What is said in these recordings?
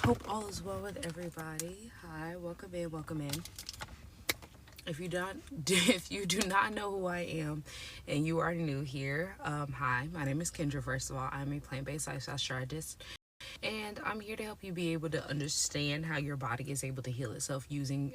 Hope all is well with everybody. Hi, welcome in, welcome in. If you do not know who I am and you are new here, hi, my name is Kendra. First of all, I'm a plant-based lifestyle strategist. And I'm here to help you be able to understand how your body is able to heal itself using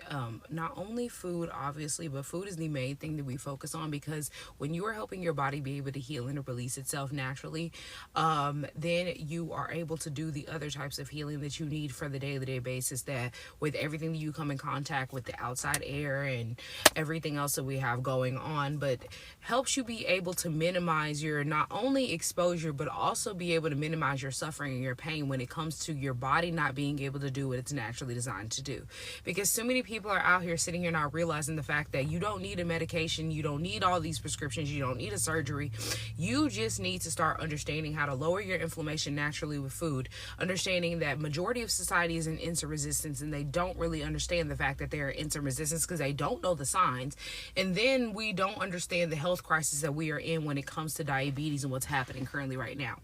not only food, obviously, but food is the main thing that we focus on, because when you are helping your body be able to heal and to release itself naturally, then you are able to do the other types of healing that you need for the day-to-day basis, that with everything that you come in contact with, the outside air and everything else that we have going on, but helps you be able to minimize your not only exposure, but also be able to minimize your suffering and your pain when it comes to your body not being able to do what it's naturally designed to do. Because so many people are out here sitting here not realizing the fact that you don't need a medication, you don't need all these prescriptions, you don't need a surgery. You just need to start understanding how to lower your inflammation naturally with food, understanding that majority of society is in insulin resistance, and they don't really understand the fact that they're in insulin resistance because they don't know the signs. And then we don't understand the health crisis that we are in when it comes to diabetes and what's happening currently right now.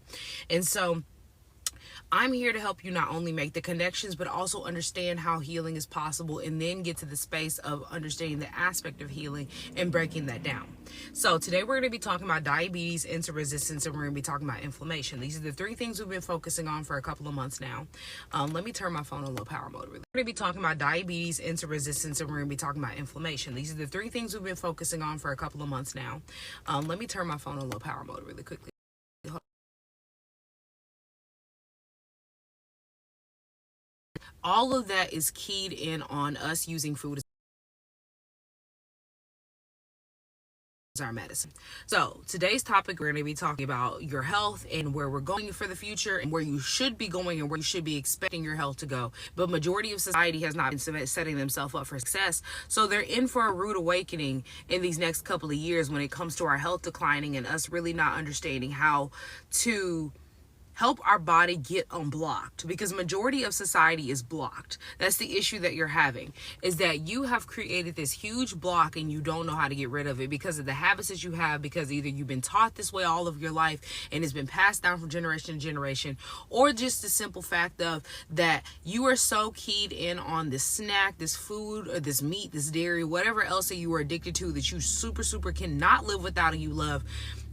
And so I'm here to help you not only make the connections, but also understand how healing is possible, and then get to the space of understanding the aspect of healing and breaking that down. So today we're going to be talking about diabetes, insulin resistance, and we're going to be talking about inflammation. These are the three things we've been focusing on for a couple of months now. Let me turn my phone on low power mode. We're going to be talking about diabetes, insulin resistance, and we're going to be talking about inflammation. These are the three things we've been focusing on for a couple of months now. Let me turn my phone on low power mode really quickly. All of that is keyed in on us using food as our medicine. So today's topic, we're going to be talking about your health and where we're going for the future, and where you should be going and where you should be expecting your health to go. But majority of society has not been setting themselves up for success. So they're in for a rude awakening in these next couple of years when it comes to our health declining and us really not understanding how to help our body get unblocked, because majority of society is blocked. That's the issue that you're having, is that you have created this huge block and you don't know how to get rid of it because of the habits that you have, because either you've been taught this way all of your life and it's been passed down from generation to generation, or just the simple fact of that you are so keyed in on this snack, this food, or this meat, this dairy, whatever else that you are addicted to, that you super cannot live without and you love.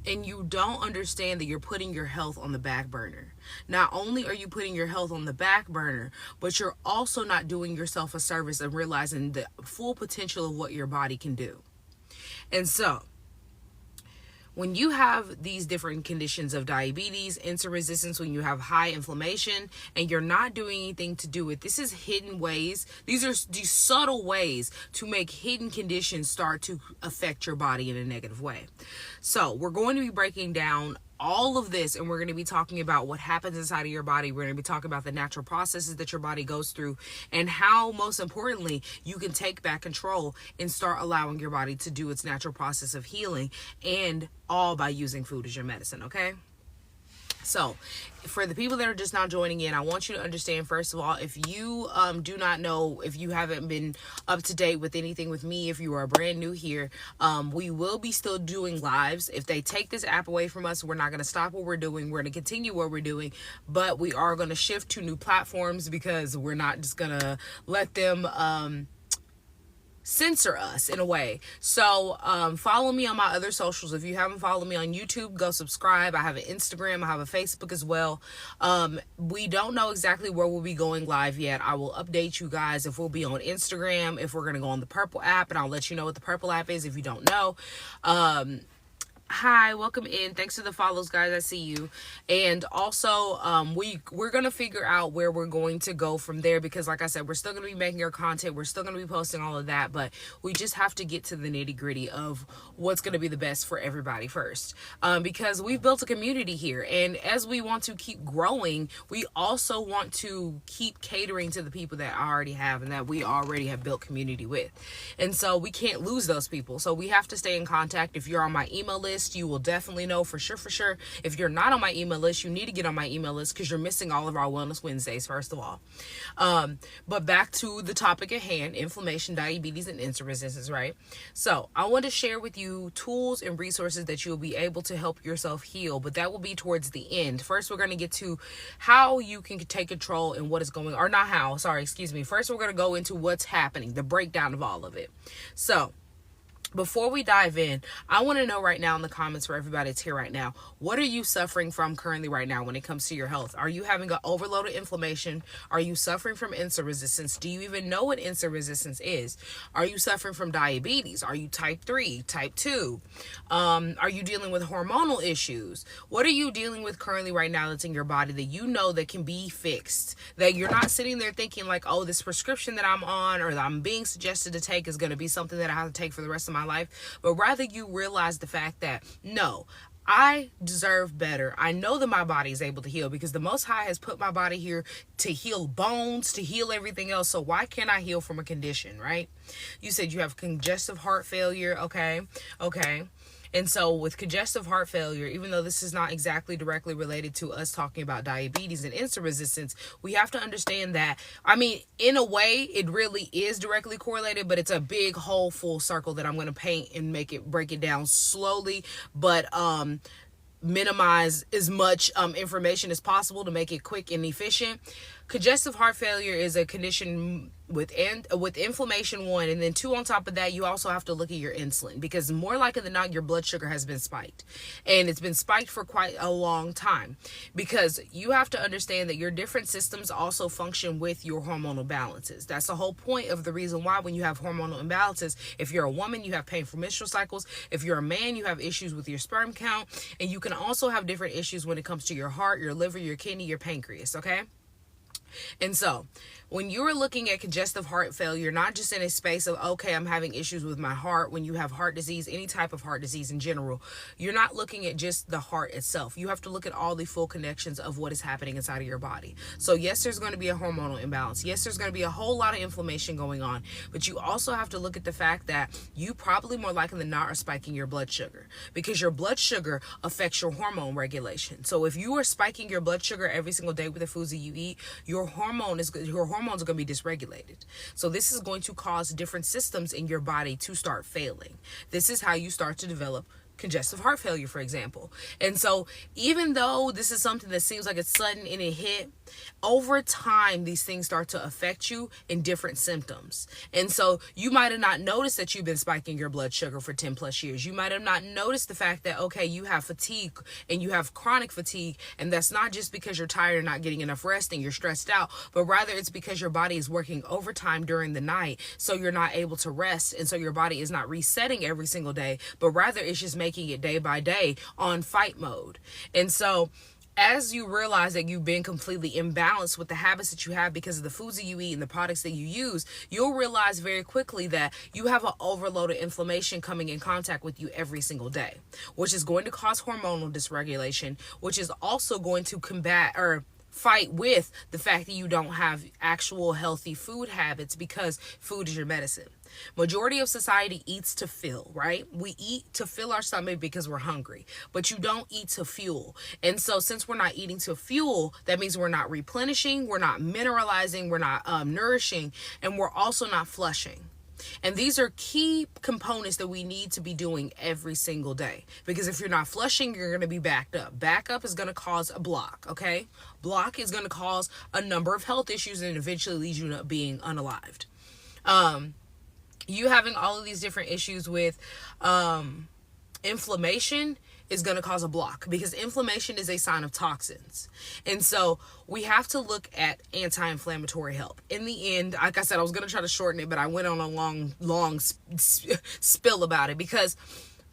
And you don't understand that you're putting your health on the back burner. Not only are you putting your health on the back burner, but you're also not doing yourself a service and realizing the full potential of what your body can do. And so, when you have these different conditions of diabetes, insulin resistance, when you have high inflammation and you're not doing anything to do it, this is hidden ways. These are these subtle ways to make hidden conditions start to affect your body in a negative way. So we're going to be breaking down all of this, and we're going to be talking about what happens inside of your body. We're going to be talking about the natural processes that your body goes through, and how, most importantly, you can take back control and start allowing your body to do its natural process of healing, and all by using food as your medicine, okay? So for the people that are just now joining in, I want you to understand, first of all, if you do not know, if you haven't been up to date with anything with me, if you are brand new here, we will be still doing lives. If they take this app away from us, we're not going to stop what we're doing. We're going to continue what we're doing, but we are going to shift to new platforms, because we're not just going to let them censor us in a way. So follow me on my other socials. If you haven't followed me on YouTube, go subscribe. I have an Instagram, I have a Facebook as well. We don't know exactly where we'll be going live yet. I will update you guys if we'll be on Instagram, if we're going to go on the Purple app, and I'll let you know what the Purple app is if you don't know. Hi, welcome in. Thanks for the follows, guys. I see you. And also, we're going to figure out where we're going to go from there, because like I said, we're still going to be making our content. We're still going to be posting all of that, but we just have to get to the nitty gritty of what's going to be the best for everybody first. Because we've built a community here, and as we want to keep growing, we also want to keep catering to the people that I already have and that we already have built community with. And so we can't lose those people. So we have to stay in contact. If you're on my email list, list, you will definitely know for sure. If you're not on my email list, you need to get on my email list because you're missing all of our Wellness Wednesdays, first of all. But back to the topic at hand, inflammation, diabetes, and insulin resistance, right? So I want to share with you tools and resources that you'll be able to help yourself heal, but that will be towards the end. First, we're going to get to how you can take control and what is going, or not how, sorry, excuse me. First, we're going to go into what's happening, the breakdown of all of it. So before we dive in, I want to know right now in the comments for everybody that's here right now, what are you suffering from currently right now when it comes to your health? Are you having an overload of inflammation? Are you suffering from insulin resistance? Do you even know what insulin resistance is? Are you suffering from diabetes? Are you type 3, type 2? Are you dealing with hormonal issues? What are you dealing with currently right now that's in your body that you know that can be fixed? That you're not sitting there thinking like, oh, this prescription that I'm on or that I'm being suggested to take is going to be something that I have to take for the rest of my life, but rather you realize the fact that no, I deserve better. I know that my body is able to heal because the Most High has put my body here to heal bones, to heal everything else. So why can't I heal from a condition, right? You said you have congestive heart failure. Okay. And so with congestive heart failure, even though this is not exactly directly related to us talking about diabetes and insulin resistance, we have to understand that, I mean, in a way, it really is directly correlated, but it's a big whole full circle that I'm going to paint and break it down slowly, but minimize as much information as possible to make it quick and efficient. Congestive heart failure is a condition with inflammation, one, and then two, on top of that, you also have to look at your insulin because more likely than not, your blood sugar has been spiked, and it's been spiked for quite a long time because you have to understand that your different systems also function with your hormonal balances. That's the whole point of the reason why when you have hormonal imbalances, if you're a woman, you have painful menstrual cycles. If you're a man, you have issues with your sperm count, and you can also have different issues when it comes to your heart, your liver, your kidney, your pancreas, okay? And so when you're looking at congestive heart failure, not just in a space of, okay, I'm having issues with my heart, when you have heart disease, any type of heart disease in general, you're not looking at just the heart itself. You have to look at all the full connections of what is happening inside of your body. So yes, there's going to be a hormonal imbalance. Yes, there's going to be a whole lot of inflammation going on, but you also have to look at the fact that you probably more likely than not are spiking your blood sugar because your blood sugar affects your hormone regulation. So if you are spiking your blood sugar every single day with the foods that you eat, your hormones are going to be dysregulated. So this is going to cause different systems in your body to start failing. This is how you start to develop congestive heart failure, for example. And so even though this is something that seems like it's sudden and it hit, over time, these things start to affect you in different symptoms. And so you might have not noticed that you've been spiking your blood sugar for 10 plus years. You might have not noticed the fact that, okay, you have fatigue and you have chronic fatigue. And that's not just because you're tired and not getting enough rest and you're stressed out, but rather it's because your body is working overtime during the night. So you're not able to rest. And so your body is not resetting every single day, but rather it's just making it day by day on fight mode. And so as you realize that you've been completely imbalanced with the habits that you have because of the foods that you eat and the products that you use, you'll realize very quickly that you have an overload of inflammation coming in contact with you every single day, which is going to cause hormonal dysregulation, which is also going to combat or fight with the fact that you don't have actual healthy food habits because food is your medicine. Majority of society eats to fill, right? We eat to fill our stomach because we're hungry, but you don't eat to fuel. And so since we're not eating to fuel, that means we're not replenishing, we're not mineralizing, we're not nourishing, and we're also not flushing. And these are key components that we need to be doing every single day. Because if you're not flushing, you're going to be backed up. Backup is going to cause a block, okay? Block is going to cause a number of health issues and eventually lead you to being unalived. You having all of these different issues with inflammation is going to cause a block because inflammation is a sign of toxins. And so we have to look at anti-inflammatory help. In the end, like I said, I was going to try to shorten it, but I went on a long spill about it because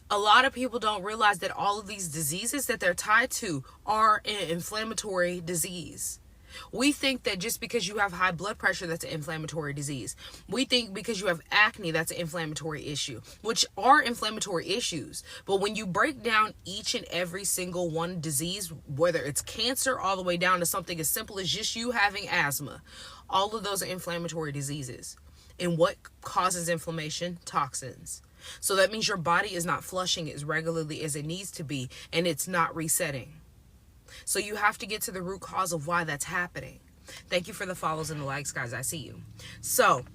a lot of people don't realize that all of these diseases that they're tied to are an inflammatory disease. We think that just because you have high blood pressure, that's an inflammatory disease. We think because you have acne, that's an inflammatory issue, which are inflammatory issues. But when you break down each and every single one disease, whether it's cancer all the way down to something as simple as just you having asthma, all of those are inflammatory diseases. And what causes inflammation? Toxins. So that means your body is not flushing as regularly as it needs to be, and it's not resetting. So you have to get to the root cause of why that's happening. Thank you for the follows and the likes, guys. I see you. So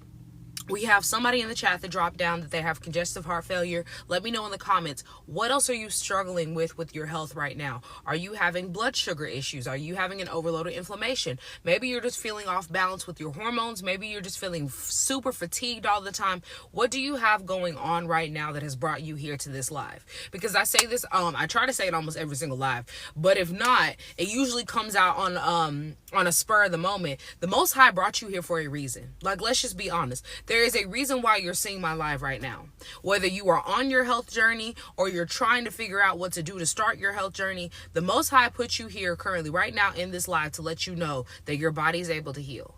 we have somebody in the chat that dropped down that they have congestive heart failure. Let me know in the comments, what else are you struggling with your health right now? Are you having blood sugar issues? Are you having an overload of inflammation? Maybe you're just feeling off balance with your hormones. Maybe you're just feeling super fatigued all the time. What do you have going on right now that has brought you here to this live? Because I say this, I try to say it almost every single live, but if not, it usually comes out on a spur of the moment. The Most High brought you here for a reason. Like, let's just be honest. There is a reason why you're seeing my live right now. Whether you are on your health journey or you're trying to figure out what to do to start your health journey, the Most High put you here currently right now in this live to let you know that your body is able to heal.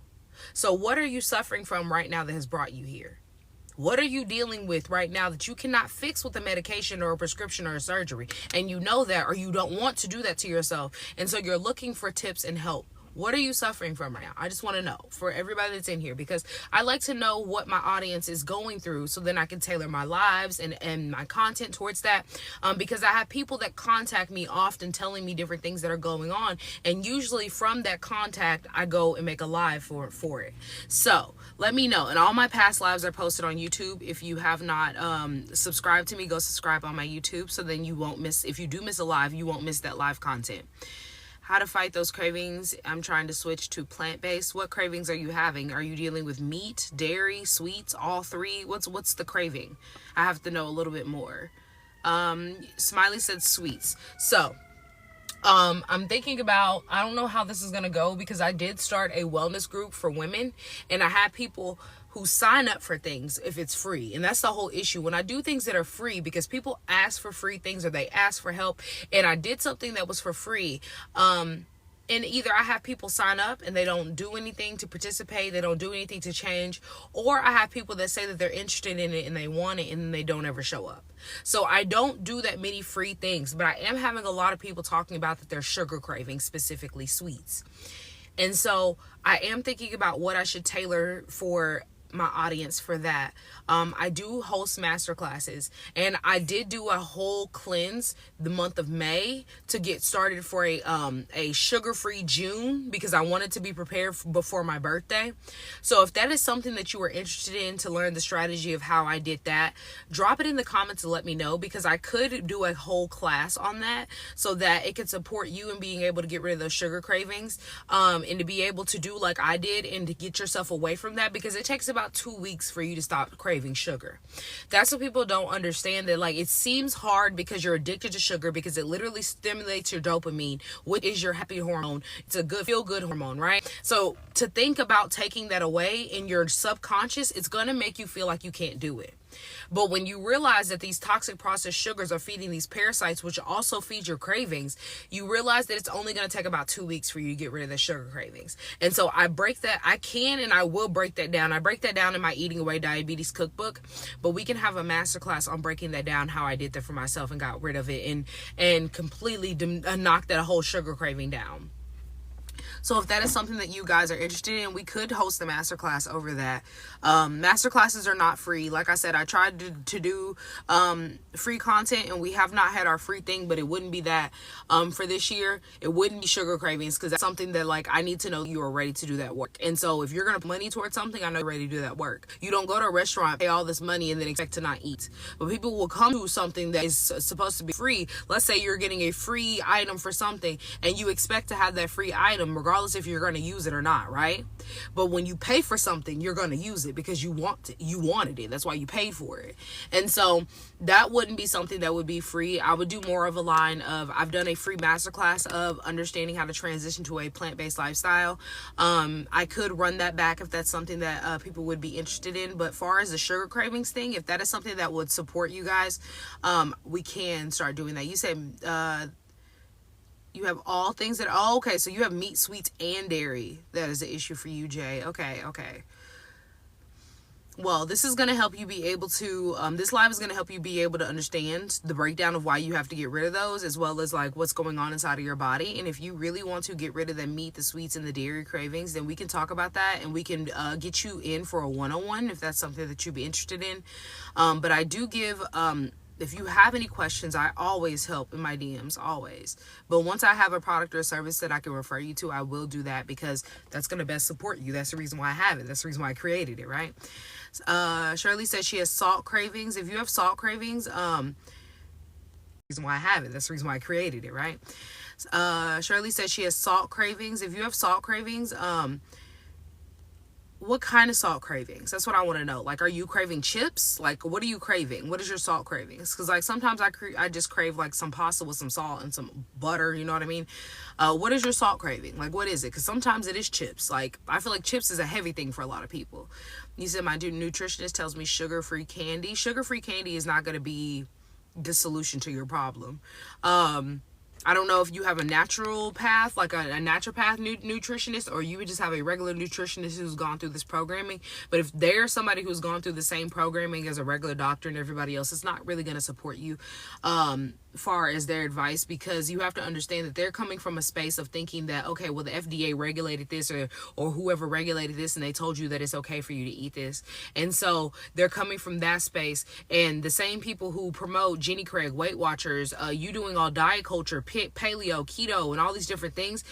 So what are you suffering from right now that has brought you here? What are you dealing with right now that you cannot fix with a medication or a prescription or a surgery? And you know that, or you don't want to do that to yourself. And so you're looking for tips and help. What are you suffering from right now? I just want to know for everybody that's in here, because I like to know what my audience is going through so then I can tailor my lives and my content towards that. Because I have people that contact me often telling me different things that are going on. And usually from that contact, I go and make a live for it. So let me know. And all my past lives are posted on YouTube. If you have not subscribed to me, go subscribe on my YouTube. So then you won't miss, if you do miss a live, you won't miss that live content. How to fight those cravings. I'm trying to switch to plant-based. What cravings are you having? Are you dealing with meat, dairy, sweets, all three? What's the craving? I have to know a little bit more. Smiley said sweets. So I'm thinking about, I don't know how this is going to go, because I did start a wellness group for women, and I had people who sign up for things if it's free. And that's the whole issue. When I do things that are free, because people ask for free things or they ask for help, and I did something that was for free, and either I have people sign up and they don't do anything to participate, they don't do anything to change, or I have people that say that they're interested in it and they want it and they don't ever show up. So I don't do that many free things, but I am having a lot of people talking about that they're sugar craving, specifically sweets. And so I am thinking about what I should tailor for my audience for that. I do host master classes, and I did do a whole cleanse the month of May to get started for a sugar-free June, because I wanted to be prepared before my birthday. So if that is something that you are interested in, to learn the strategy of how I did that, drop it in the comments to let me know, because I could do a whole class on that so that it could support you in being able to get rid of those sugar cravings, and to be able to do like I did and to get yourself away from that, because it takes about 2 weeks for you to stop craving sugar. That's what people don't understand, that like it seems hard because you're addicted to sugar, because it literally stimulates your dopamine, which is your happy hormone. It's a good feel good hormone, right? So to think about taking that away in your subconscious, it's going to make you feel like you can't do it. But when you realize that these toxic processed sugars are feeding these parasites, which also feed your cravings, you realize that it's only going to take about 2 weeks for you to get rid of the sugar cravings. And so I break that, I can and I will break that down. I break that down in my Eating Away Diabetes Cookbook, but we can have a masterclass on breaking that down, how I did that for myself and got rid of it and completely knocked that whole sugar craving down. So if that is something that you guys are interested in, we could host a masterclass over that. Masterclasses are not free. Like I said, I tried to do free content, and we have not had our free thing, but it wouldn't be that for this year. It wouldn't be sugar cravings, because that's something that like I need to know you are ready to do that work. And so if you're going to put money towards something, I know you're ready to do that work. You don't go to a restaurant, pay all this money, and then expect to not eat. But people will come to something that is supposed to be free. Let's say you're getting a free item for something, and you expect to have that free item regardless if you're going to use it or not, right? But when you pay for something, you're going to use it because you wanted it. That's why you paid for it. And so that wouldn't be something that would be free. I would do more of a line of, I've done a free masterclass of understanding how to transition to a plant-based lifestyle. I could run that back if that's something that people would be interested in. But far as the sugar cravings thing, if that is something that would support you guys, we can start doing that. You said you have all things that, oh, okay, so you have meat, sweets, and dairy. That is an issue for you, Jay. Okay. Well, this is going to help you be able to, this live is going to help you be able to understand the breakdown of why you have to get rid of those, as well as like what's going on inside of your body. And if you really want to get rid of the meat, the sweets, and the dairy cravings, then we can talk about that, and we can get you in for a one-on-one if that's something that you'd be interested in. But I do give, if you have any questions, I always help in my DMs, always. But once I have a product or a service that I can refer you to, I will do that, because that's going to best support you. That's the reason why I have it. That's the reason why I created it, right? Shirley says she has salt cravings. If you have salt cravings, reason why I have it. That's the reason why I created it, right? Shirley says she has salt cravings. If you have salt cravings, what kind of salt cravings? That's what I want to know. Like, are you craving chips? Like, what are you craving? What is your salt cravings? Because like sometimes I just crave like some pasta with some salt and some butter, you know what I mean? What is your salt craving? Like, what is it? Because sometimes it is chips. Like, I feel like chips is a heavy thing for a lot of people. You said my nutritionist tells me sugar-free candy. Sugar-free candy is not going to be the solution to your problem. I don't know if you have a natural path, like a naturopath nutritionist, or you would just have a regular nutritionist who's gone through this programming. But if they're somebody who's gone through the same programming as a regular doctor and everybody else, it's not really going to support you far as their advice, because you have to understand that they're coming from a space of thinking that, okay, well, the FDA regulated this, or whoever regulated this, and they told you that it's okay for you to eat this. And so they're coming from that space. And the same people who promote Jenny Craig, Weight Watchers, you doing all diet culture, paleo, keto, and all these different things,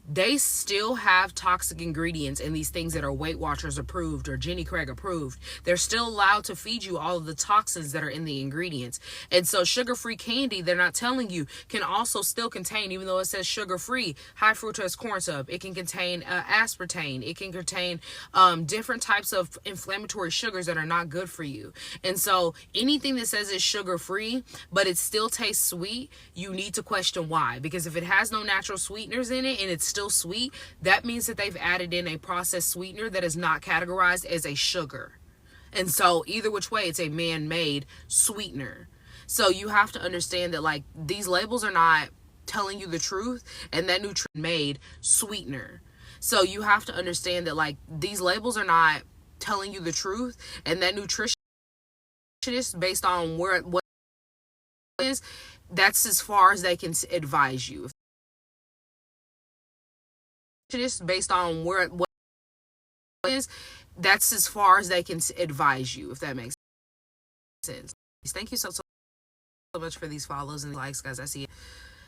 they still have toxic ingredients in these things that are Weight Watchers approved or Jenny Craig approved. They're still allowed to feed you all of the toxins that are in the ingredients. And so sugar-free candy, they're not telling you, can also still contain, even though it says sugar-free, high fructose corn syrup. It can contain aspartame. It can contain different types of inflammatory sugars that are not good for you. And so anything that says it's sugar-free, but it still tastes sweet, you need to question why. Because if it has no natural sweeteners in it and it's still sweet, that means that they've added in a processed sweetener that is not categorized as a sugar. And so either which way, it's a man-made sweetener. So you have to understand that like these labels are not telling you the truth, and that nutrient-made sweetener. So you have to understand that like these labels are not telling you the truth, and that nutritionist, based on what it is, that's as far as they can advise you. Based on what it is, that's as far as they can advise you, if that makes sense. Thank you so much for these follows and likes, guys. I see it.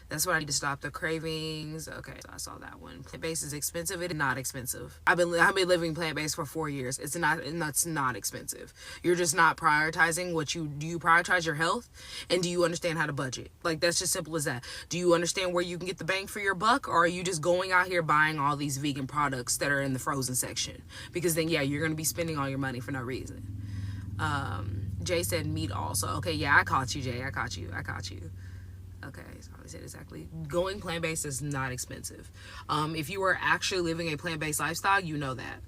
That's what I need to stop the cravings. Okay, so I saw that one. Plant-based is expensive. It is not expensive. I've been living plant-based for 4 years. It's not expensive. You're just not prioritizing do you prioritize your health, and do you understand how to budget? Like, that's just simple as that. Do you understand where you can get the bang for your buck, or are you just going out here buying all these vegan products that are in the frozen section? Because then, yeah, you're going to be spending all your money for no reason. Jay said meat also. Okay, yeah, I caught you, Jay. I caught you. Okay, so I said exactly. Going plant-based is not expensive. If you are actually living a plant-based lifestyle, you know that.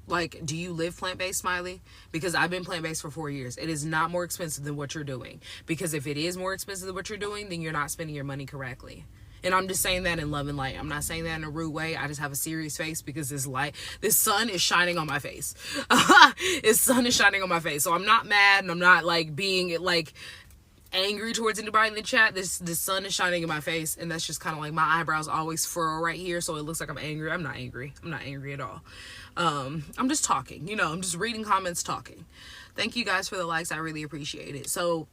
Like, do you live plant-based, Smiley? Because I've been plant-based for 4 years. It is not more expensive than what you're doing. Because if it is more expensive than what you're doing, then you're not spending your money correctly. And I'm just saying that in love and light. I'm not saying that in a rude way. I just have a serious face because this sun is shining on my face. This sun is shining on my face. So I'm not mad, and I'm not like being like angry towards anybody in the chat. This sun is shining in my face, and that's just kind of like my eyebrows always furrow right here, so it looks like I'm angry. I'm not angry at all. I'm just talking, I'm just reading comments, talking. Thank you guys for the likes. I really appreciate it. So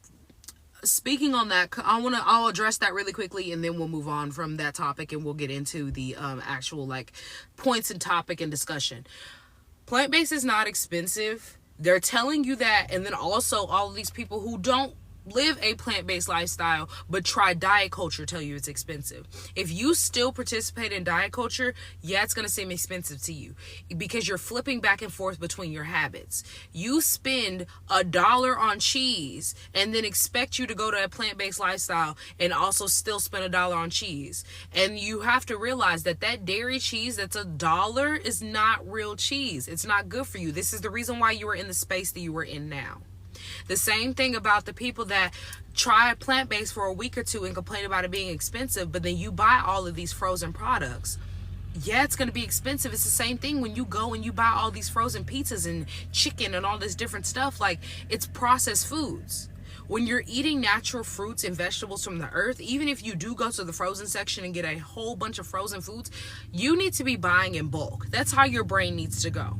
speaking on that, I'll address that really quickly, and then we'll move on from that topic, and we'll get into the actual like points and topic and discussion. Plant-based is not expensive. They're telling you that, and then also all of these people who don't live a plant-based lifestyle but try diet culture tell you it's expensive. If you still participate in diet culture, yeah, it's going to seem expensive to you because you're flipping back and forth between your habits. You spend $1 on cheese and then expect you to go to a plant-based lifestyle and also still spend $1 on cheese. And you have to realize that dairy cheese that's $1 is not real cheese. It's not good for you. This is the reason why you are in the space that you are in now. The same thing about the people that try plant-based for a week or two and complain about it being expensive, but then you buy all of these frozen products. Yeah, it's going to be expensive. It's the same thing when you go and you buy all these frozen pizzas and chicken and all this different stuff. Like, it's processed foods. When you're eating natural fruits and vegetables from the earth, even if you do go to the frozen section and get a whole bunch of frozen foods, you need to be buying in bulk. That's how your brain needs to go.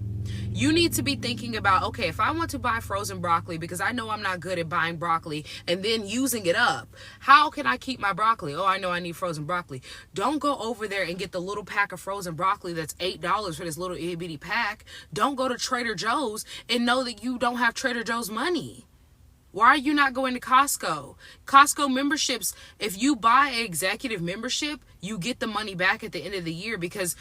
You need to be thinking about, okay, if I want to buy frozen broccoli because I know I'm not good at buying broccoli and then using it up, how can I keep my broccoli? Oh, I know I need frozen broccoli. Don't go over there and get the little pack of frozen broccoli that's $8 for this little itty bitty pack. Don't go to Trader Joe's and know that you don't have Trader Joe's money. Why are you not going to Costco? Costco memberships, if you buy an executive membership, you get the money back at the end of the year, because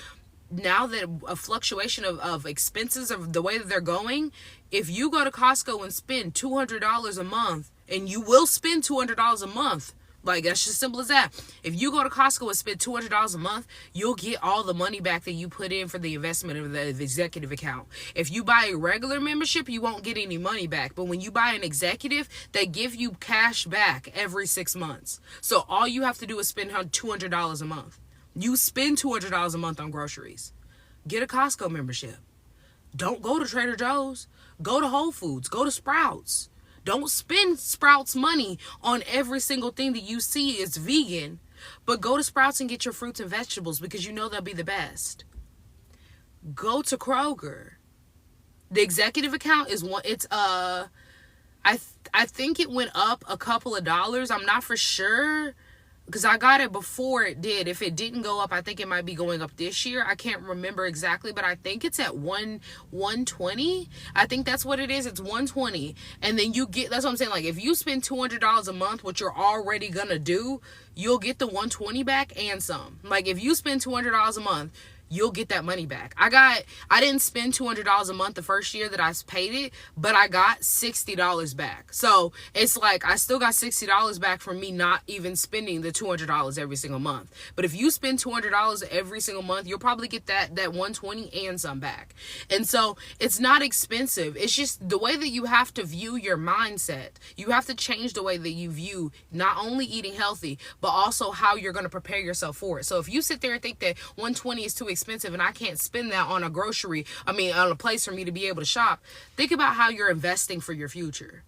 now that a fluctuation of expenses of the way that they're going, if you go to Costco and spend $200 a month, and you will spend $200 a month, like, that's just simple as that. If you go to Costco and spend $200 a month, you'll get all the money back that you put in for the investment of the executive account. If you buy a regular membership, you won't get any money back. But when you buy an executive, they give you cash back every 6 months. So all you have to do is spend $200 a month. You spend $200 a month on groceries. Get a Costco membership. Don't go to Trader Joe's. Go to Whole Foods. Go to Sprouts. Don't spend Sprouts money on every single thing that you see is vegan, but go to Sprouts and get your fruits and vegetables because you know they'll be the best. Go to Kroger. The executive account is one. It's I think it went up a couple of dollars. I'm not for sure, because I got it before it did. If it didn't go up, I think it might be going up this year. I can't remember exactly, but I think it's at 120. I think that's what it is. It's 120. And then you get, that's what I'm saying. Like, if you spend $200 a month, what you're already gonna do, you'll get the 120 back and some. Like, if you spend $200 a month, you'll get that money back. I didn't spend $200 a month the first year that I paid it, but I got $60 back. So it's like I still got $60 back from me not even spending the $200 every single month. But if you spend $200 every single month, you'll probably get that 120 and some back. And so it's not expensive. It's just the way that you have to view your mindset. You have to change the way that you view not only eating healthy, but also how you're going to prepare yourself for it. So if you sit there and think that 120 is too expensive and I can't spend that on on a place for me to be able to shop, think about how you're investing for your future.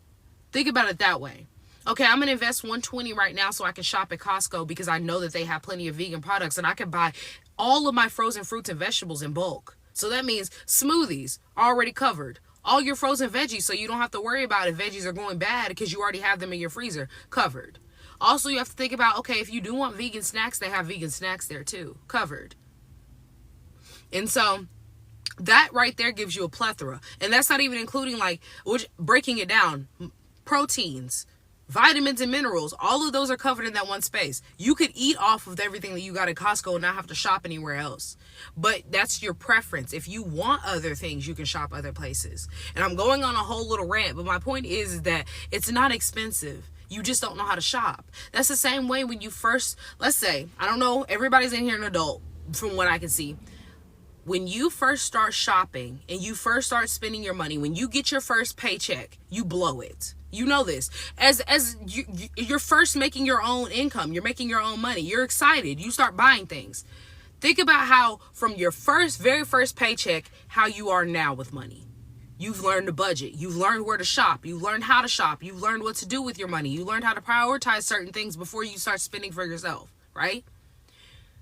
Think about it that way. Okay, I'm gonna invest 120 right now so I can shop at Costco because I know that they have plenty of vegan products and I can buy all of my frozen fruits and vegetables in bulk. So that means smoothies already covered. All your frozen veggies, so you don't have to worry about if veggies are going bad because you already have them in your freezer, covered. Also, you have to think about, okay, if you do want vegan snacks, they have vegan snacks there too, covered. And so that right there gives you a plethora. And that's not even including, like, breaking it down, proteins, vitamins and minerals, all of those are covered in that one space. You could eat off of everything that you got at Costco and not have to shop anywhere else. But that's your preference. If you want other things, you can shop other places. And I'm going on a whole little rant, but my point is that it's not expensive. You just don't know how to shop. That's the same way when you first, let's say, I don't know, everybody's in here an adult from what I can see. When you first start shopping and you first start spending your money, when you get your first paycheck, you blow it. You know this. As you're first making your own income, you're making your own money, you're excited, you start buying things. Think about how from your very first paycheck, how you are now with money. You've learned to budget. You've learned where to shop. You've learned how to shop. You've learned what to do with your money. You learned how to prioritize certain things before you start spending for yourself, right?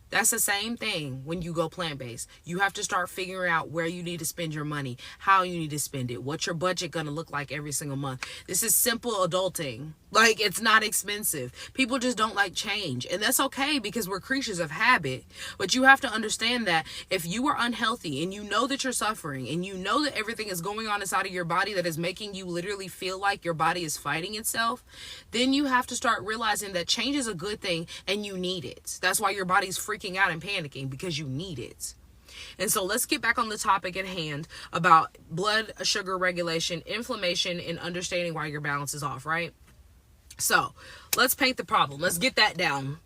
That's the same thing when you go plant-based. You have to start figuring out where you need to spend your money, how you need to spend it, what's your budget going to look like every single month. This is simple adulting. Like, it's not expensive. People just don't like change. And that's okay because we're creatures of habit. But you have to understand that if you are unhealthy and you know that you're suffering and you know that everything is going on inside of your body that is making you literally feel like your body is fighting itself, then you have to start realizing that change is a good thing and you need it. That's why your body's freaking out and panicking, because you need it. And so let's get back on the topic at hand about blood sugar regulation, inflammation, and understanding why your balance is off, right? So let's paint the problem. Let's get that down.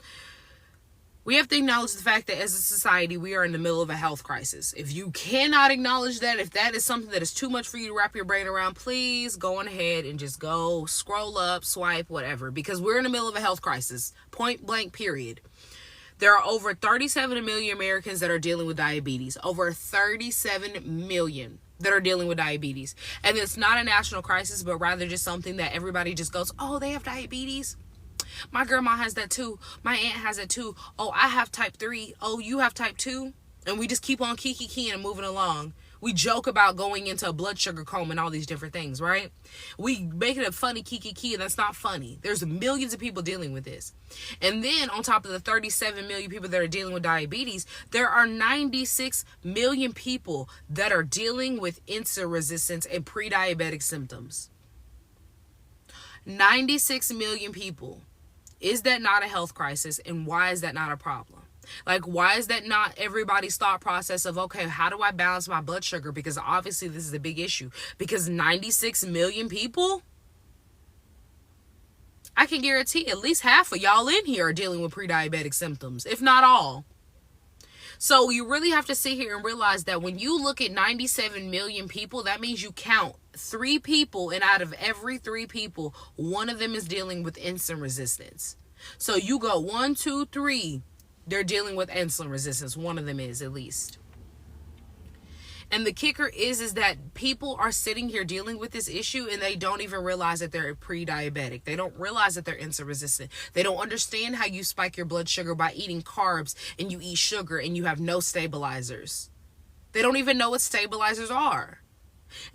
We have to acknowledge the fact that as a society, we are in the middle of a health crisis. If you cannot acknowledge that, if that is something that is too much for you to wrap your brain around, please go on ahead and just go scroll up, swipe, whatever, because we're in the middle of a health crisis, point blank, period. There are over 37 million Americans that are dealing with diabetes. Over 37 million that are dealing with diabetes. And it's not a national crisis, but rather just something that everybody just goes, oh, they have diabetes. My grandma has that too. My aunt has it too. Oh, I have type 3. Oh, you have type 2. And we just keep on kiki and moving along. We joke about going into a blood sugar coma and all these different things, right? We make it a funny kiki, and that's not funny. There's millions of people dealing with this. And then on top of the 37 million people that are dealing with diabetes, there are 96 million people that are dealing with insulin resistance and pre-diabetic symptoms. 96 million people. Is that not a health crisis? And why is that not a problem? Like, why is that not everybody's thought process of, okay, how do I balance my blood sugar? Because obviously this is a big issue. Because 96 million people, I can guarantee at least half of y'all in here are dealing with pre-diabetic symptoms, if not all. So you really have to sit here and realize that when you look at 97 million people, that means you count 3 people, and out of every 3 people, one of them is dealing with insulin resistance. So you go 1, 2, 3. They're dealing with insulin resistance. One of them is, at least. And the kicker is that people are sitting here dealing with this issue and they don't even realize that they're pre-diabetic. They don't realize that they're insulin resistant. They don't understand how you spike your blood sugar by eating carbs and you eat sugar and you have no stabilizers. They don't even know what stabilizers are.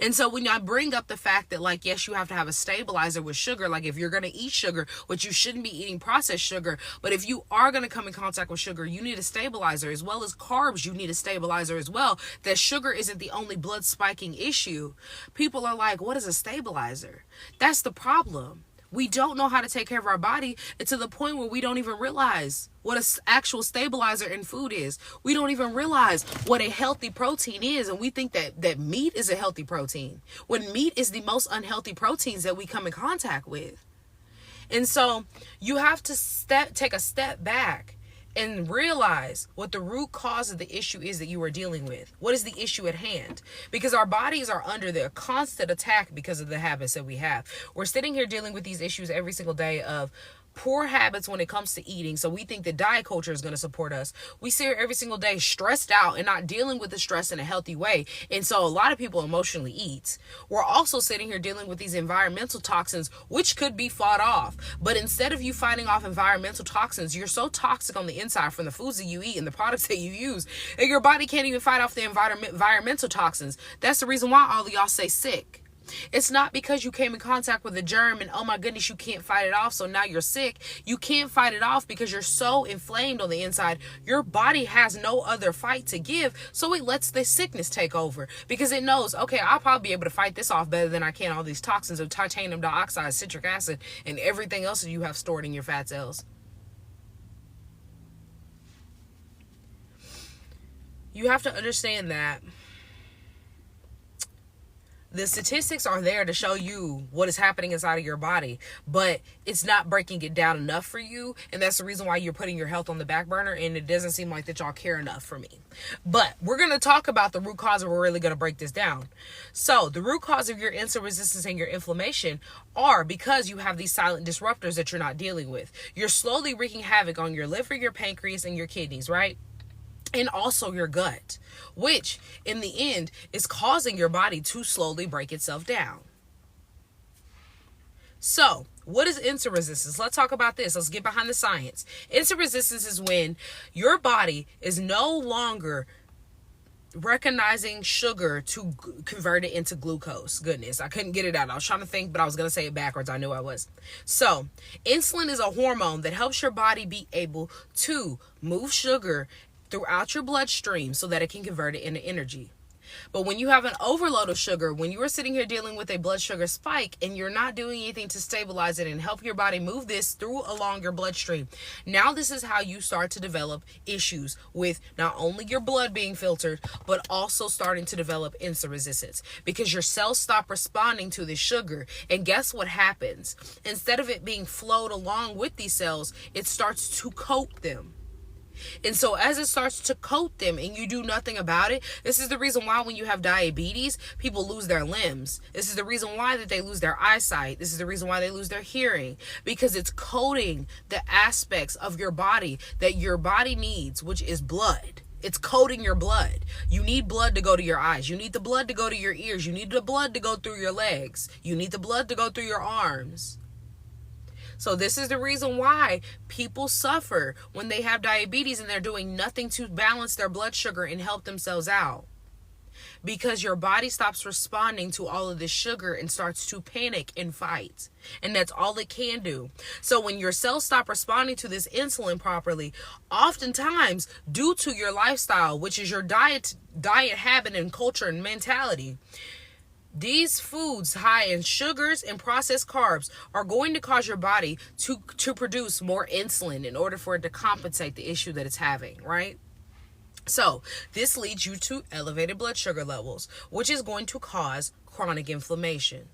And so when I bring up the fact that, like, yes, you have to have a stabilizer with sugar, like if you're going to eat sugar, which you shouldn't be eating processed sugar, but if you are going to come in contact with sugar, you need a stabilizer, as well as carbs, you need a stabilizer as well, that sugar isn't the only blood spiking issue. People are like, what is a stabilizer? That's the problem. We don't know how to take care of our body, and to the point where we don't even realize what an actual stabilizer in food is. We don't even realize what a healthy protein is, and we think that meat is a healthy protein, when meat is the most unhealthy proteins that we come in contact with. And so you have to take a step back and realize what the root cause of the issue is that you are dealing with. What is the issue at hand? Because our bodies are under the constant attack because of the habits that we have. We're sitting here dealing with these issues every single day of poor habits when it comes to eating. So we think that diet culture is going to support us. We sit here every single day stressed out and not dealing with the stress in a healthy way. And so a lot of people emotionally eat. We're also sitting here dealing with these environmental toxins, which could be fought off. But instead of you fighting off environmental toxins, you're so toxic on the inside from the foods that you eat and the products that you use, and your body can't even fight off the environmental toxins. That's the reason why all of y'all stay sick. It's not because you came in contact with a germ and, oh my goodness, you can't fight it off, so now you're sick. You can't fight it off because you're so inflamed on the inside. Your body has no other fight to give, so it lets the sickness take over because it knows, okay, I'll probably be able to fight this off better than I can all these toxins of titanium dioxide, citric acid, and everything else that you have stored in your fat cells. You have to understand that the statistics are there to show you what is happening inside of your body, but it's not breaking it down enough for you. And that's the reason why you're putting your health on the back burner. And it doesn't seem like that y'all care enough for me. But we're going to talk about the root cause, and we're really going to break this down. So the root cause of your insulin resistance and your inflammation are because you have these silent disruptors that you're not dealing with. You're slowly wreaking havoc on your liver, your pancreas, and your kidneys, right? And also your gut, which in the end is causing your body to slowly break itself down. So what is insulin resistance? Let's talk about this. Let's get behind the science. Insulin resistance is when your body is no longer recognizing sugar to convert it into glucose. Goodness, I couldn't get it out. I was trying to think, but I was going to say it backwards. I knew I was. So insulin is a hormone that helps your body be able to move sugar throughout your bloodstream so that it can convert it into energy. But when you have an overload of sugar, when you are sitting here dealing with a blood sugar spike and you're not doing anything to stabilize it and help your body move this through along your bloodstream, now this is how you start to develop issues with not only your blood being filtered, but also starting to develop insulin resistance because your cells stop responding to the sugar. And guess what happens? Instead of it being flowed along with these cells, it starts to coat them. And so as it starts to coat them and you do nothing about it, this is the reason why when you have diabetes, people lose their limbs. This is the reason why that they lose their eyesight. This is the reason why they lose their hearing, because it's coating the aspects of your body that your body needs, which is blood. It's coating your blood. You need blood to go to your eyes. You need the blood to go to your ears. You need the blood to go through your legs. You need the blood to go through your arms. So this is the reason why people suffer when they have diabetes and they're doing nothing to balance their blood sugar and help themselves out. Because your body stops responding to all of this sugar and starts to panic and fight. And that's all it can do. So when your cells stop responding to this insulin properly, oftentimes due to your lifestyle, which is your diet habit and culture and mentality, these foods high in sugars and processed carbs are going to cause your body to produce more insulin in order for it to compensate the issue that it's having, right? So this leads you to elevated blood sugar levels, which is going to cause chronic inflammation.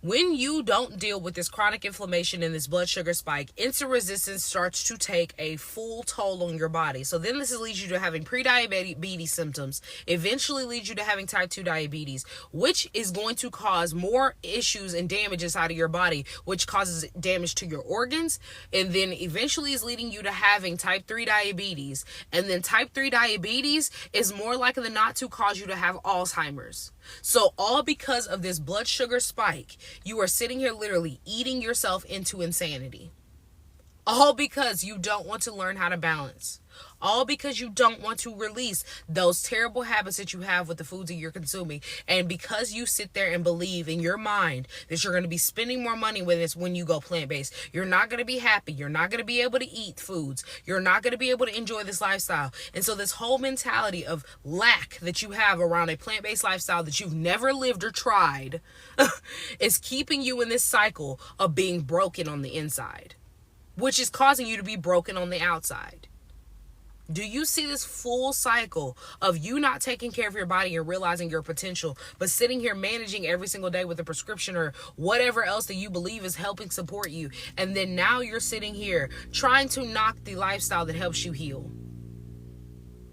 When you don't deal with this chronic inflammation and this blood sugar spike, insulin resistance starts to take a full toll on your body. So then this leads you to having pre-diabetes symptoms, eventually leads you to having type 2 diabetes, which is going to cause more issues and damage inside of your body, which causes damage to your organs, and then eventually is leading you to having type 3 diabetes. And then type 3 diabetes is more likely than not to cause you to have Alzheimer's. So all because of this blood sugar spike, you are sitting here literally eating yourself into insanity. All because you don't want to learn how to balance. All because you don't want to release those terrible habits that you have with the foods that you're consuming. And because you sit there and believe in your mind that you're going to be spending more money with this when you go plant-based. You're not going to be happy. You're not going to be able to eat foods. You're not going to be able to enjoy this lifestyle. And so this whole mentality of lack that you have around a plant-based lifestyle that you've never lived or tried is keeping you in this cycle of being broken on the inside, which is causing you to be broken on the outside. Do you see this full cycle of you not taking care of your body and realizing your potential, but sitting here managing every single day with a prescription or whatever else that you believe is helping support you? And then now you're sitting here trying to knock the lifestyle that helps you heal.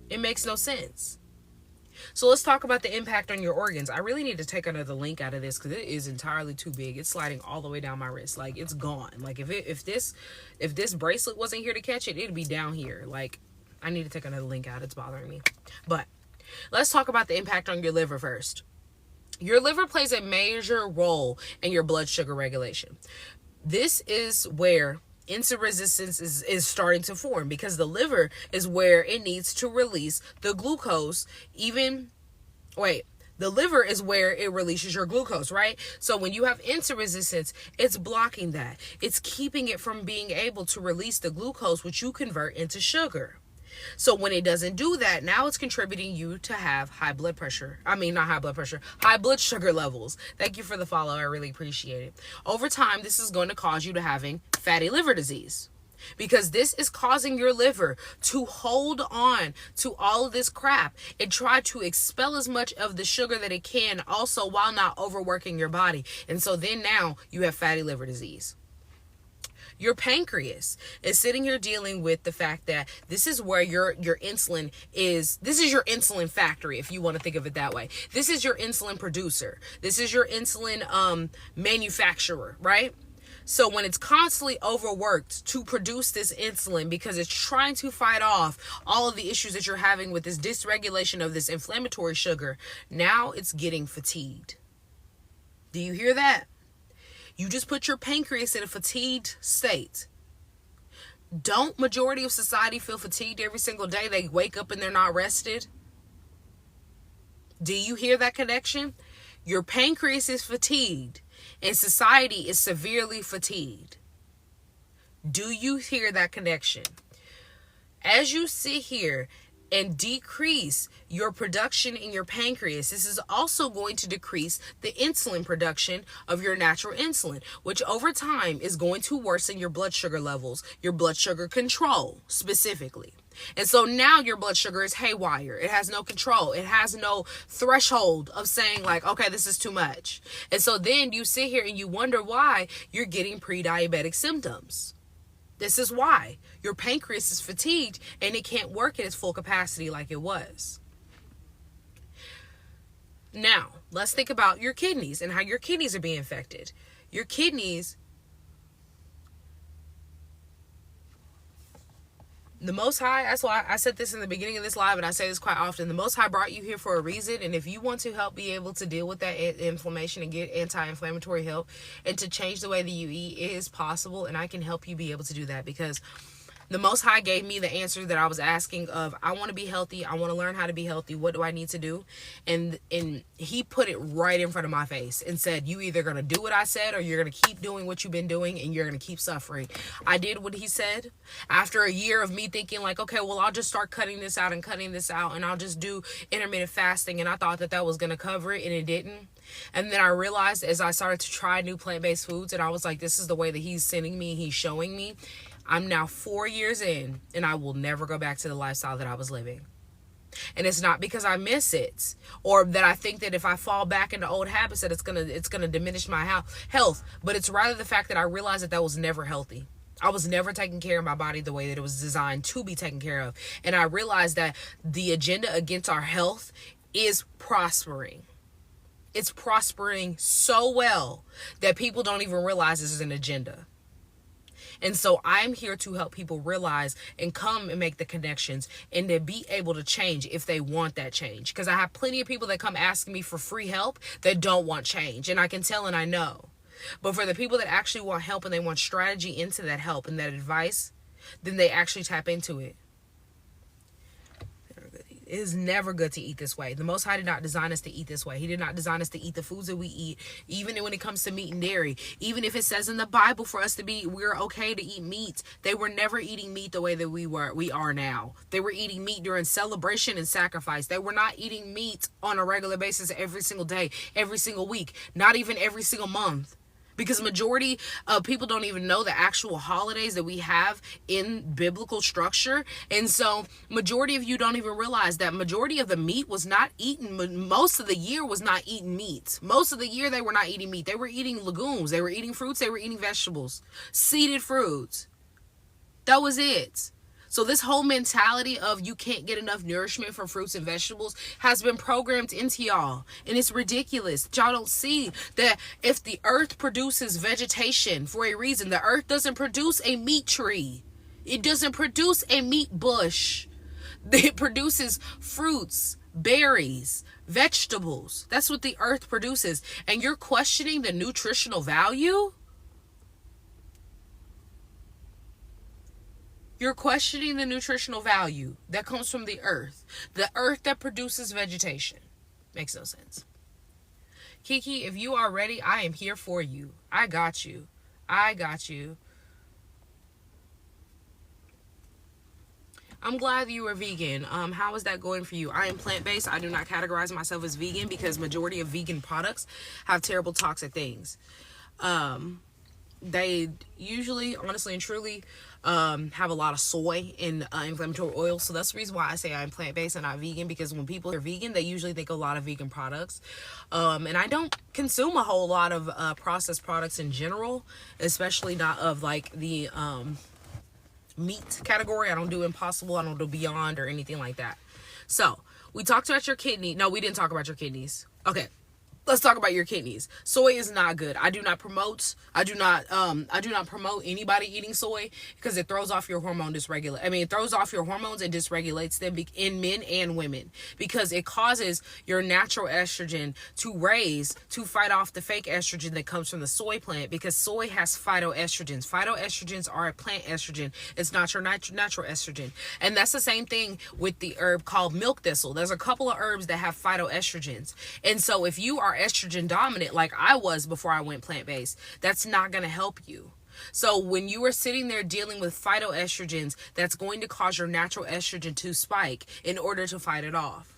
It makes no sense. So let's talk about the impact on your organs. I really need to take another link out of this because it is entirely too big. It's sliding all the way down my wrist. Like, it's gone. Like, if this bracelet wasn't here to catch it, it'd be down here. Like, I need to take another link out. It's bothering me. But let's talk about the impact on your liver first. Your liver plays a major role in your blood sugar regulation. This is where insulin resistance is starting to form, because the liver is where it needs to release the glucose. The liver is where it releases your glucose, right? So when you have insulin resistance, it's blocking that. It's keeping it from being able to release the glucose, which you convert into sugar. So when it doesn't do that, now it's contributing you to have high blood sugar levels. Thank you for the follow. I really appreciate it. Over time, this is going to cause you to having fatty liver disease, because this is causing your liver to hold on to all of this crap and try to expel as much of the sugar that it can, also while not overworking your body. And so then now you have fatty liver disease. Your pancreas is sitting here dealing with the fact that this is where your insulin is. This is your insulin factory, if you want to think of it that way. This is your insulin producer. This is your insulin manufacturer, right? So when it's constantly overworked to produce this insulin because it's trying to fight off all of the issues that you're having with this dysregulation of this inflammatory sugar, now it's getting fatigued. Do you hear that? You just put your pancreas in a fatigued state. Don't majority of society feel fatigued every single day? They wake up and they're not rested. Do you hear that connection? Your pancreas is fatigued and society is severely fatigued. Do you hear that connection? As you sit here and decrease your production in your pancreas, this is also going to decrease the insulin production of your natural insulin, which over time is going to worsen your blood sugar levels, your blood sugar control specifically. And so now your blood sugar is haywire. It has no control. It has no threshold of saying like, okay, this is too much. And so then you sit here and you wonder why you're getting pre-diabetic symptoms. This is why your pancreas is fatigued and it can't work at its full capacity like it was. Now, let's think about your kidneys and how your kidneys are being affected. Your kidneys, the Most High, that's why I said this in the beginning of this live, and I say this quite often, the Most High brought you here for a reason, and if you want to help be able to deal with that inflammation and get anti-inflammatory help and to change the way that you eat, it is possible, and I can help you be able to do that, because the Most High gave me the answer that I was asking of, I want to be healthy. I want to learn how to be healthy. What do I need to do? And he put it right in front of my face and said, you either going to do what I said or you're going to keep doing what you've been doing and you're going to keep suffering. I did what he said. After a year of me thinking like, okay, well, I'll just start cutting this out and I'll just do intermittent fasting. And I thought that that was going to cover it, and it didn't. And then I realized as I started to try new plant-based foods, and I was like, this is the way that he's sending me, he's showing me. I'm now 4 years in, and I will never go back to the lifestyle that I was living. And it's not because I miss it, or that I think that if I fall back into old habits that it's gonna diminish my health, but it's rather the fact that I realized that that was never healthy. I was never taking care of my body the way that it was designed to be taken care of. And I realized that the agenda against our health is prospering. It's prospering so well that people don't even realize this is an agenda. And so I'm here to help people realize and come and make the connections and to be able to change if they want that change. Because I have plenty of people that come asking me for free help that don't want change. And I can tell and I know. But for the people that actually want help and they want strategy into that help and that advice, then they actually tap into it. It is never good to eat this way. The Most High did not design us to eat this way. He did not design us to eat the foods that we eat, even when it comes to meat and dairy. Even if it says in the Bible for us to be, we're okay to eat meat. They were never eating meat the way that we are now. They were eating meat during celebration and sacrifice. They were not eating meat on a regular basis every single day, every single week, not even every single month. Because majority of people don't even know the actual holidays that we have in biblical structure. And so majority of you don't even realize that majority of the meat was not eaten. Most of the year was not eating meat. Most of the year they were not eating meat. They were eating legumes. They were eating fruits. They were eating vegetables. Seeded fruits. That was it. So this whole mentality of you can't get enough nourishment from fruits and vegetables has been programmed into y'all. And it's ridiculous. Y'all don't see that if the earth produces vegetation for a reason, the earth doesn't produce a meat tree. It doesn't produce a meat bush. It produces fruits, berries, vegetables. That's what the earth produces. And you're questioning the nutritional value? You're questioning the nutritional value that comes from the earth that produces vegetation. Makes no sense. Kiki, if you are ready, I am here for you. I got you. I got you. I'm glad you are vegan. How is that going for you? I am plant-based. I do not categorize myself as vegan because majority of vegan products have terrible toxic things. They usually, honestly and truly, have a lot of soy and inflammatory oil. So that's the reason why I say I'm plant-based and not vegan, because when people are vegan, they usually think a lot of vegan products. And I don't consume a whole lot of processed products in general, especially not of like the meat category. I don't do Impossible. I don't do Beyond or anything like that. So we talked about your kidney. No, we didn't talk about your kidneys. Okay. Let's talk about your kidneys. Soy is not good. I do not promote anybody eating soy because it throws off your hormone it throws off your hormones and dysregulates them in men and women, because it causes your natural estrogen to raise to fight off the fake estrogen that comes from the soy plant, because soy has phytoestrogens. Phytoestrogens are a plant estrogen. It's not your natural estrogen. And that's the same thing with the herb called milk thistle. There's a couple of herbs that have phytoestrogens. And so if you are estrogen dominant like I was before I went plant-based, that's not going to help you. So when you are sitting there dealing with phytoestrogens, that's going to cause your natural estrogen to spike in order to fight it off.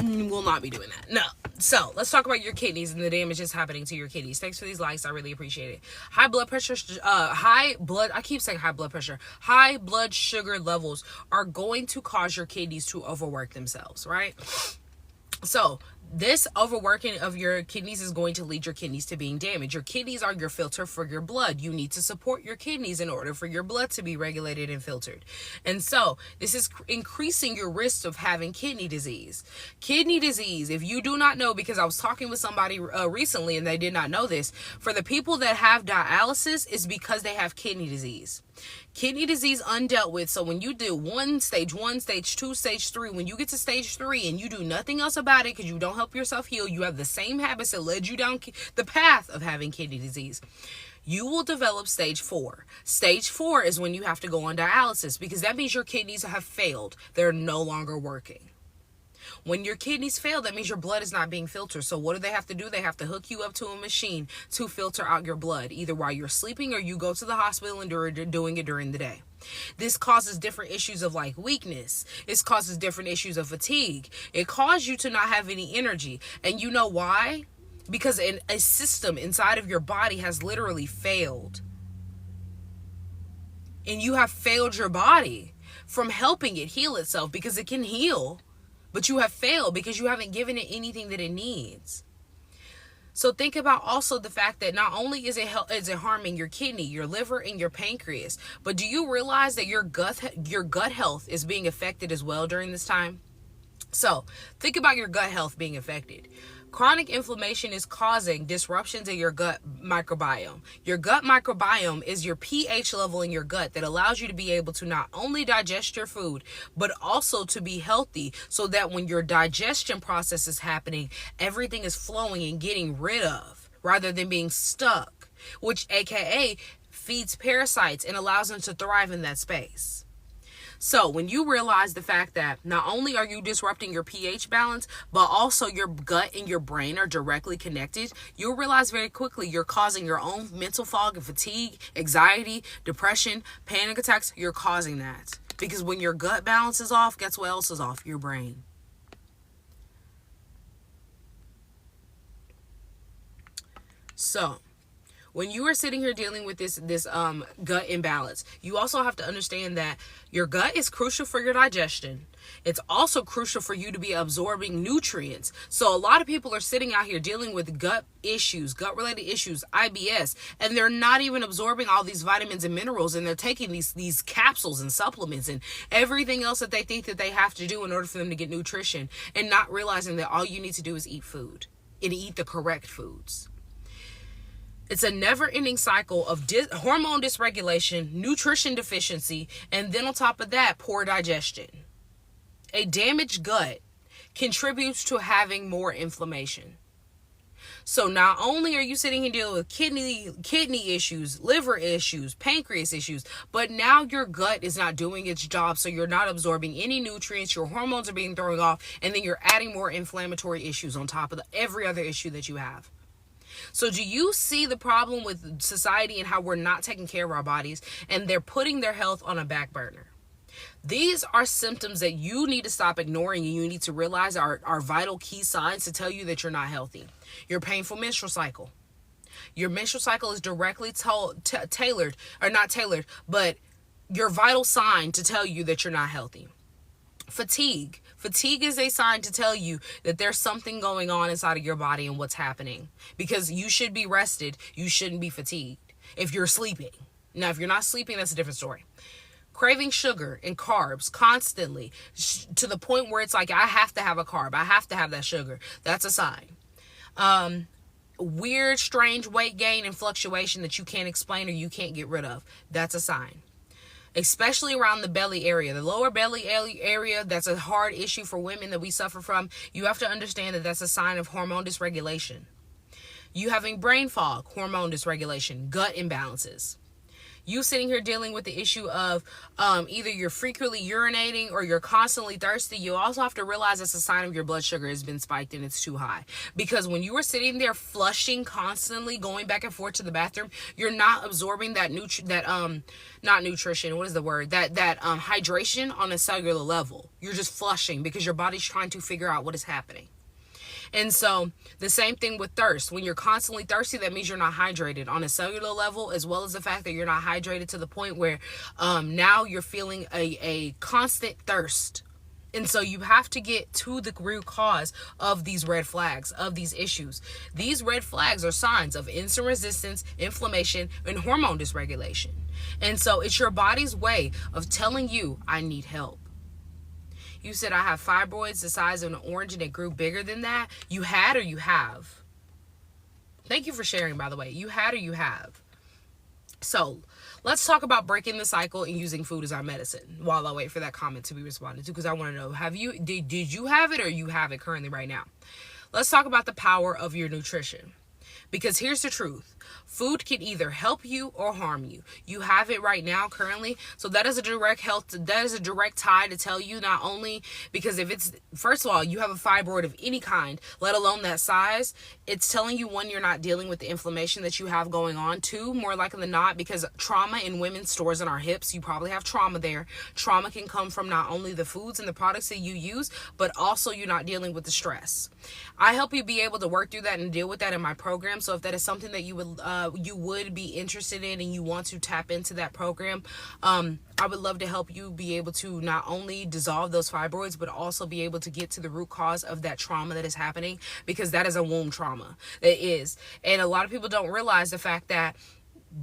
Will not be doing that. No. So let's talk about your kidneys and the damage that's happening to your kidneys. Thanks for these likes. I really appreciate it. High blood pressure, high blood sugar levels are going to cause your kidneys to overwork themselves, right? So This overworking of your kidneys is going to lead your kidneys to being damaged. Your kidneys are your filter for your blood. You need to support your kidneys in order for your blood to be regulated and filtered. And so this is increasing your risk of having kidney disease. Kidney disease, if you do not know, because I was talking with somebody recently and they did not know this, for the people that have dialysis, is because they have kidney disease. Kidney disease undealt with. So when you do stage 1, stage 2, stage 3, when you get to stage 3 and you do nothing else about it because you don't help yourself heal, you have the same habits that led you down the path of having kidney disease, you will develop stage 4. Stage 4 is when you have to go on dialysis, because that means your kidneys have failed. They're no longer working. When your kidneys fail, that means your blood is not being filtered. So what do they have to do? They have to hook you up to a machine to filter out your blood, either while you're sleeping or you go to the hospital and doing it during the day. This causes different issues of like weakness. It causes different issues of fatigue. It causes you to not have any energy. And you know why? Because a system inside of your body has literally failed. And you have failed your body from helping it heal itself, because it can heal. But you have failed because you haven't given it anything that it needs. So think about also the fact that not only is it harming your kidney, your liver, and your pancreas, but do you realize that your gut health is being affected as well during this time? So think about your gut health being affected. Chronic inflammation is causing disruptions in your gut microbiome. Your gut microbiome is your pH level in your gut that allows you to be able to not only digest your food, but also to be healthy, so that when your digestion process is happening, everything is flowing and getting rid of rather than being stuck, which AKA feeds parasites and allows them to thrive in that space. So when you realize the fact that not only are you disrupting your pH balance, but also your gut and your brain are directly connected, you'll realize very quickly you're causing your own mental fog and fatigue, anxiety, depression, panic attacks. You're causing that. Because when your gut balance is off, guess what else is off? Your brain. So when you are sitting here dealing with this gut imbalance, you also have to understand that your gut is crucial for your digestion. It's also crucial for you to be absorbing nutrients. So a lot of people are sitting out here dealing with gut issues, gut-related issues, IBS, and they're not even absorbing all these vitamins and minerals, and they're taking these capsules and supplements and everything else that they think that they have to do in order for them to get nutrition, and not realizing that all you need to do is eat food and eat the correct foods. It's a never-ending cycle of hormone dysregulation, nutrition deficiency, and then on top of that, poor digestion. A damaged gut contributes to having more inflammation. So not only are you sitting here dealing with kidney issues, liver issues, pancreas issues, but now your gut is not doing its job, so you're not absorbing any nutrients, your hormones are being thrown off, and then you're adding more inflammatory issues on top of every other issue that you have. So do you see the problem with society and how we're not taking care of our bodies, and they're putting their health on a back burner? These are symptoms that you need to stop ignoring, and you need to realize are vital key signs to tell you that you're not healthy. Your painful menstrual cycle. Your menstrual cycle is directly tailored, or not tailored, but your vital sign to tell you that you're not healthy. Fatigue. Fatigue is a sign to tell you that there's something going on inside of your body and what's happening. Because you should be rested. You shouldn't be fatigued if you're sleeping. Now, if you're not sleeping, that's a different story. Craving sugar and carbs constantly to the point where it's like, I have to have a carb. I have to have that sugar. That's a sign. Weird, strange weight gain and fluctuation that you can't explain or you can't get rid of. That's a sign. Especially around the belly area, the lower belly area, that's a hard issue for women that we suffer from. You have to understand that that's a sign of hormone dysregulation. You having brain fog, hormone dysregulation, gut imbalances. You sitting here dealing with the issue of either you're frequently urinating or you're constantly thirsty. You also have to realize it's a sign of your blood sugar has been spiked and it's too high. Because when you are sitting there flushing constantly, going back and forth to the bathroom, you're not absorbing that hydration on a cellular level. You're just flushing because your body's trying to figure out what is happening. And so the same thing with thirst. When you're constantly thirsty, that means you're not hydrated on a cellular level, as well as the fact that you're not hydrated to the point where now you're feeling a constant thirst. And so you have to get to the root cause of these red flags, of these issues. These red flags are signs of insulin resistance, inflammation, and hormone dysregulation. And so it's your body's way of telling you, I need help. You said, I have fibroids the size of an orange and it grew bigger than that. You had or you have? Thank you for sharing, by the way. You had or you have? So let's talk about breaking the cycle and using food as our medicine while I wait for that comment to be responded to, because I want to know, did you have it or you have it currently right now? Let's talk about the power of your nutrition. Because here's the truth. Food can either help you or harm you. You have it right now currently. So that is a direct tie to tell you, not only because if it's, first of all, you have a fibroid of any kind, let alone that size, it's telling you, one, you're not dealing with the inflammation that you have going on. Two, more likely than not, because trauma in women stores in our hips. You probably have trauma there. Trauma can come from not only the foods and the products that you use, but also you're not dealing with the stress. I help you be able to work through that and deal with that in my program. So if that is something that you would be interested in and you want to tap into that program, I would love to help you be able to not only dissolve those fibroids, but also be able to get to the root cause of that trauma that is happening, because that is a womb trauma. It is. And a lot of people don't realize the fact that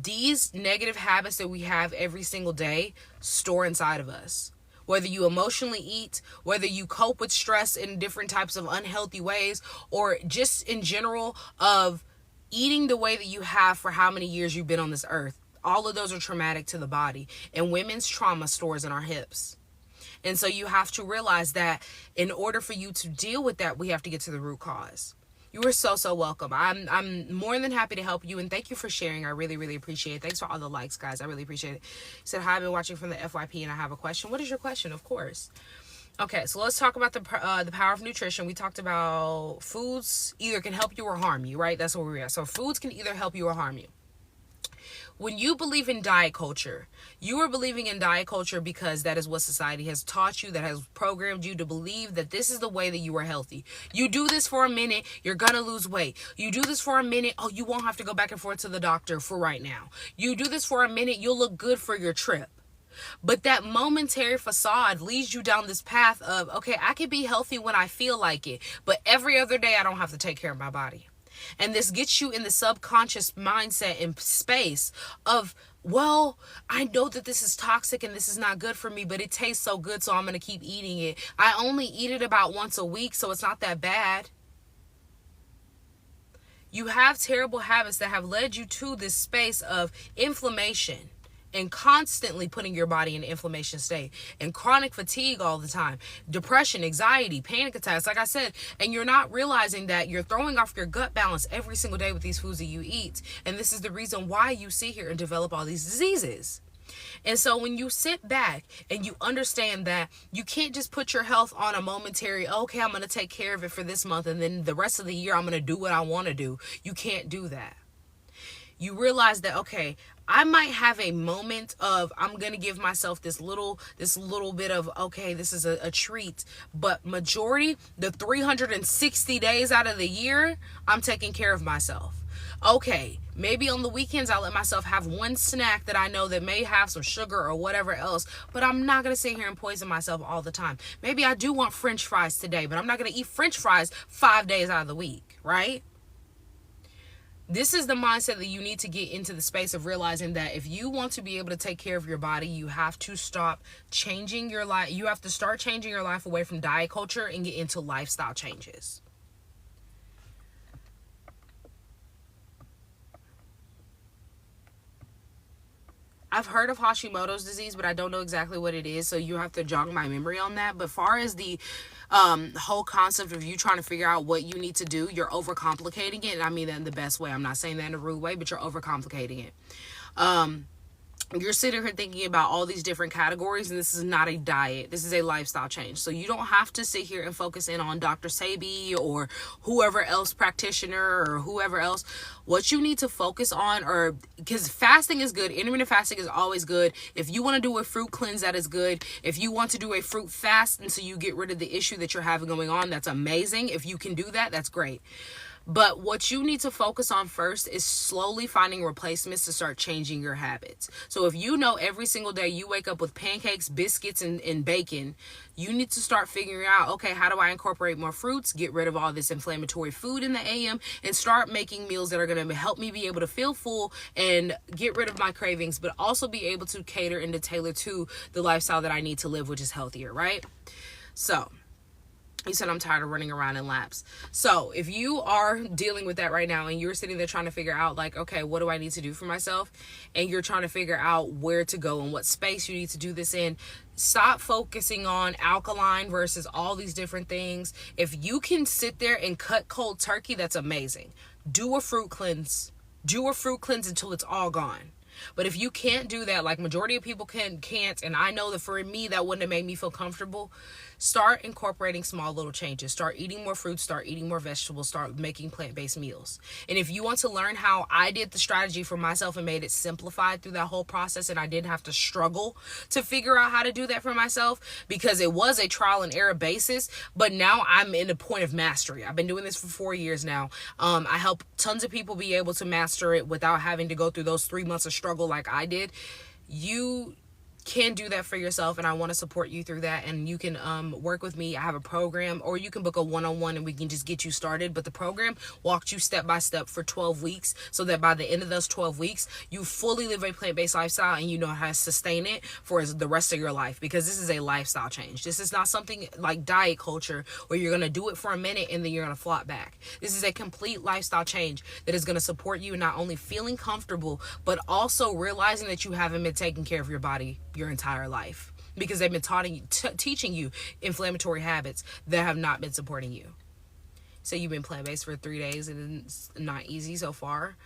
these negative habits that we have every single day store inside of us. Whether you emotionally eat, whether you cope with stress in different types of unhealthy ways, or just in general of eating the way that you have for how many years you've been on this earth. All of those are traumatic to the body, and women's trauma stores in our hips. And so you have to realize that in order for you to deal with that, we have to get to the root cause. You are so welcome. I'm more than happy to help you, and thank you for sharing. I really appreciate it. Thanks for all the likes, guys. I really appreciate it. You said, hi, I've been watching from the FYP and I have a question. What is your question? Of course. Okay, so let's talk about the power of nutrition. We talked about foods either can help you or harm you, right? That's where we're at. So foods can either help you or harm you. When you believe in diet culture, you are believing in diet culture because that is what society has taught you, that has programmed you to believe that this is the way that you are healthy. You do this for a minute, you're going to lose weight. You do this for a minute, oh, you won't have to go back and forth to the doctor for right now. You do this for a minute, you'll look good for your trip. But that momentary facade leads you down this path of, okay, I can be healthy when I feel like it, but every other day I don't have to take care of my body. And this gets you in the subconscious mindset and space of, well, I know that this is toxic and this is not good for me, but it tastes so good, so I'm going to keep eating it. I only eat it about once a week, so it's not that bad. You have terrible habits that have led you to this space of inflammation and constantly putting your body in an inflammation state, and chronic fatigue all the time, depression, anxiety, panic attacks, like I said, and you're not realizing that you're throwing off your gut balance every single day with these foods that you eat. And this is the reason why you sit here and develop all these diseases. And so when you sit back and you understand that you can't just put your health on a momentary, okay, I'm going to take care of it for this month, and then the rest of the year I'm going to do what I want to do. You can't do that. You realize that, okay, I might have a moment of, I'm going to give myself this little bit of, okay, this is a treat, but majority, the 360 days out of the year, I'm taking care of myself. Okay, maybe on the weekends, I'll let myself have one snack that I know that may have some sugar or whatever else, but I'm not going to sit here and poison myself all the time. Maybe I do want French fries today, but I'm not going to eat French fries 5 days out of the week, right? This is the mindset that you need to get into the space of realizing that if you want to be able to take care of your body, you have to stop changing your life. You have to start changing your life away from diet culture and get into lifestyle changes. I've heard of Hashimoto's disease, but I don't know exactly what it is, so you have to jog my memory on that. But far as the whole concept of you trying to figure out what you need to do, you're overcomplicating it. And I mean that in the best way. I'm not saying that in a rude way, but you're overcomplicating it. You're sitting here thinking about all these different categories, and this is not a diet. This is a lifestyle change. So you don't have to sit here and focus in on Dr. Sebi or whoever else practitioner or whoever else. What you need to focus on, or because fasting is good, intermittent fasting is always good. If you want to do a fruit cleanse, that is good. If you want to do a fruit fast and so you get rid of the issue that you're having going on, that's amazing. If you can do that, that's great. But what you need to focus on first is slowly finding replacements to start changing your habits. So if you know every single day you wake up with pancakes, biscuits, and bacon, you need to start figuring out, okay, how do I incorporate more fruits, get rid of all this inflammatory food in the AM, and start making meals that are going to help me be able to feel full and get rid of my cravings, but also be able to cater and to tailor to the lifestyle that I need to live, which is healthier, right? So you said I'm tired of running around in laps. So if you are dealing with that right now and you're sitting there trying to figure out like, okay, what do I need to do for myself? And you're trying to figure out where to go and what space you need to do this in, stop focusing on alkaline versus all these different things. If you can sit there and cut cold turkey, that's amazing. Do a fruit cleanse. Do a fruit cleanse until it's all gone. But if you can't do that, like majority of people can't, and I know that for me, that wouldn't have made me feel comfortable, start incorporating small little changes. Start eating more fruits, start eating more vegetables, start making plant-based meals. And if you want to learn how I did the strategy for myself and made it simplified through that whole process, and I didn't have to struggle to figure out how to do that for myself, because it was a trial and error basis, but now I'm in a point of mastery. I've been doing this for 4 years now. I help tons of people be able to master it without having to go through those 3 months of struggle like I did. You can do that for yourself, and I want to support you through that. And you can work with me. I have a program, or you can book a one-on-one and we can just get you started. But the program walks you step by step for 12 weeks so that by the end of those 12 weeks you fully live a plant-based lifestyle and you know how to sustain it for the rest of your life, because this is a lifestyle change. This is not something like diet culture where you're going to do it for a minute and then you're going to flop back. This is a complete lifestyle change that is going to support you not only feeling comfortable but also realizing that you haven't been taking care of your body your entire life, because they've been teaching you inflammatory habits that have not been supporting you. So you've been plant-based for 3 days and it's not easy so far.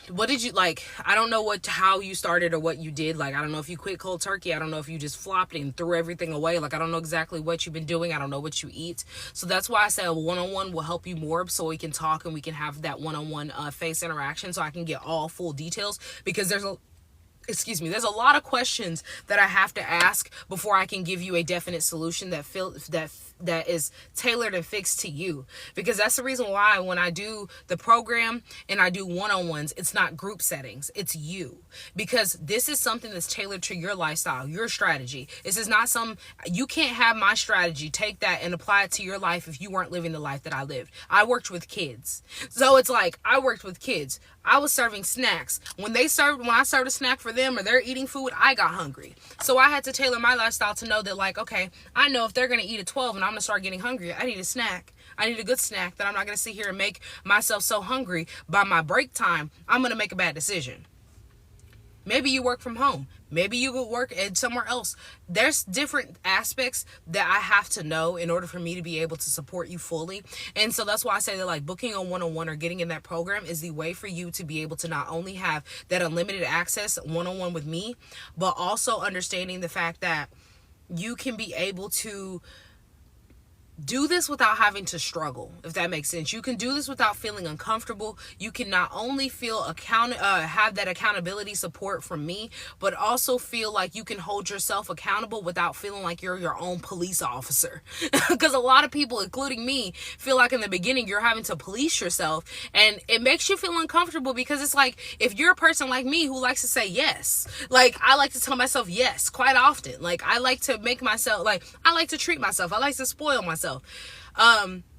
What did you like? I don't know how you started or what you did. Like, I don't know if you quit cold turkey. I don't know if you just flopped and threw everything away. Like, I don't know exactly what you've been doing. I don't know what you eat. So that's why I said a one-on-one will help you more, so we can talk and we can have that one-on-one face interaction, so I can get all full details, because there's a lot of questions that I have to ask before I can give you a definite solution that is tailored and fixed to you. Because that's the reason why when I do the program and I do one-on-ones, it's not group settings, it's you. Because this is something that's tailored to your lifestyle, your strategy. This is not you can't have my strategy, take that and apply it to your life if you weren't living the life that I lived. I worked with kids. So it's like, I worked with kids. I was serving snacks. When I served a snack for them or they're eating food, I got hungry. So I had to tailor my lifestyle to know that, like, okay, I know if they're going to eat at 12 and I'm going to start getting hungry, I need a snack. I need a good snack that I'm not going to sit here and make myself so hungry by my break time, I'm going to make a bad decision. Maybe you work from home. Maybe you go work at somewhere else. There's different aspects that I have to know in order for me to be able to support you fully. And so that's why I say that, like, booking a one-on-one or getting in that program is the way for you to be able to not only have that unlimited access one-on-one with me, but also understanding the fact that you can be able to do this without having to struggle, if that makes sense. You can do this without feeling uncomfortable. You can not only feel have that accountability support from me, but also feel like you can hold yourself accountable without feeling like you're your own police officer. Because a lot of people, including me, feel like in the beginning you're having to police yourself, and it makes you feel uncomfortable, because it's like, if you're a person like me who likes to say yes, like, I like to tell myself yes quite often. Like, I like to make myself, like, I like to treat myself. I like to spoil myself.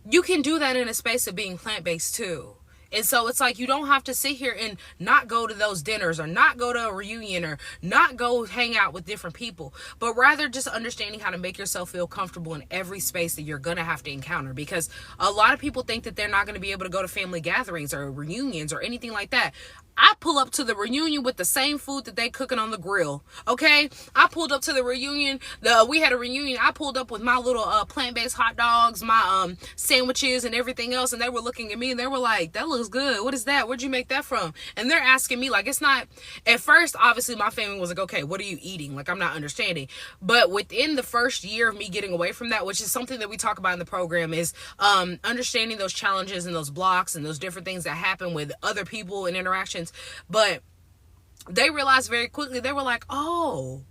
You can do that in a space of being plant-based too. And so it's like, you don't have to sit here and not go to those dinners or not go to a reunion or not go hang out with different people, but rather just understanding how to make yourself feel comfortable in every space that you're going to have to encounter. Because a lot of people think that they're not going to be able to go to family gatherings or reunions or anything like that. I pull up to the reunion with the same food that they cooking on the grill. Okay, I pulled up to the reunion. We had a reunion. I pulled up with my little plant-based hot dogs, my sandwiches, and everything else. And they were looking at me and they were like, "That looks good. What is that? Where'd you make that from?" And they're asking me, like, it's not. At first, obviously, my family was like, "Okay, what are you eating?" Like, I'm not understanding. But within the first year of me getting away from that, which is something that we talk about in the program, is understanding those challenges and those blocks and those different things that happen with other people and interactions. But they realized very quickly, they were like, oh,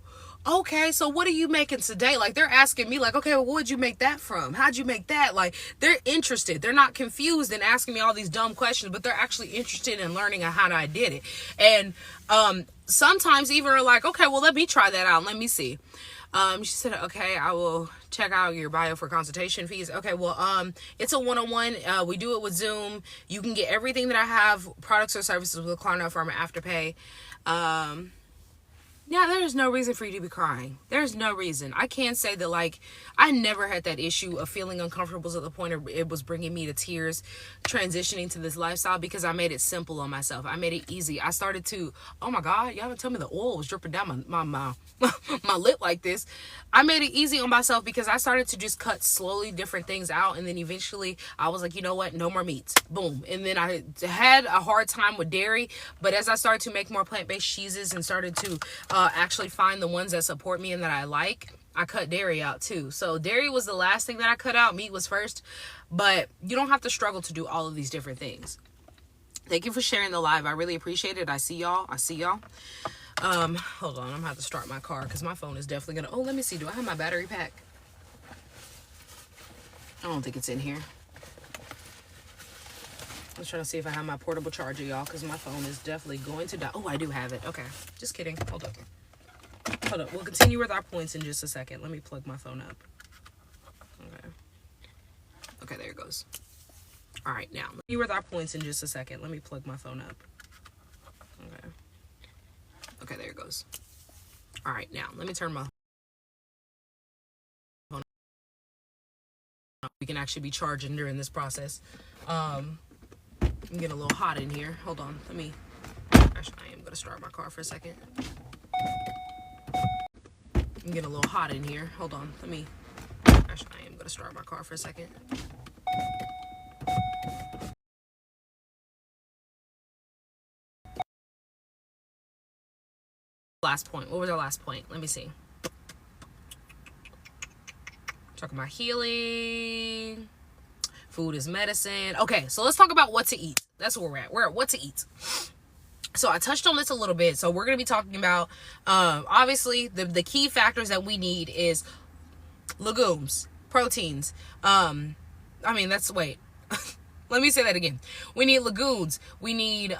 okay, so what are you making today? Like, they're asking me, like, okay, well, what'd you make that from? How'd you make that? Like, they're interested. They're not confused and asking me all these dumb questions, but they're actually interested in learning how I did it. And sometimes even are like, okay, well, let me try that out. Let me see. She said, okay, I will check out your bio for consultation fees. Okay, well, it's a one-on-one. We do it with Zoom. You can get everything that I have, products or services with Klarna Pharma Afterpay. Yeah, there's no reason for you to be crying. There's no reason. I can't say that, like, I never had that issue of feeling uncomfortable to the point of it was bringing me to tears transitioning to this lifestyle, because I made it simple on myself. I made it easy. I started to, oh my God, y'all didn't tell me the oil was dripping down my lip like this. I made it easy on myself because I started to just cut slowly different things out. And then eventually I was like, you know what? No more meats. Boom. And then I had a hard time with dairy. But as I started to make more plant-based cheeses and started to actually find the ones that support me and that I like, I cut dairy out too. So dairy was the last thing that I cut out. Meat was first. But you don't have to struggle to do all of these different things. Thank you for sharing the live. I really appreciate it. I see y'all. Hold on. I'm gonna have to start my car because my phone is definitely gonna, oh, let me see. Do I have my battery pack? I don't think it's in here. I'm trying to see if I have my portable charger, y'all, because my phone is definitely going to die. Oh, I do have it. Okay. Just kidding. Hold up. We'll continue with our points in just a second. Let me plug my phone up. Okay, there it goes. All right, now, continue with our points in just a second. Let me plug my phone up. Okay, there it goes. All right, now, let me turn my phone up. We can actually be charging during this process. I'm getting a little hot in here. Hold on, actually, I am going to start my car for a second. I'm getting a little hot in here. Hold on, actually, I am going to start my car for a second. Last point. What was our last point? Let me see. Talking about healing. Food is medicine. Okay, so let's talk about what to eat. That's where we're at. We're at what to eat. So I touched on this a little bit. So we're going to be talking about, obviously, the key factors that we need is legumes, proteins. Let me say that again. We need legumes. We need,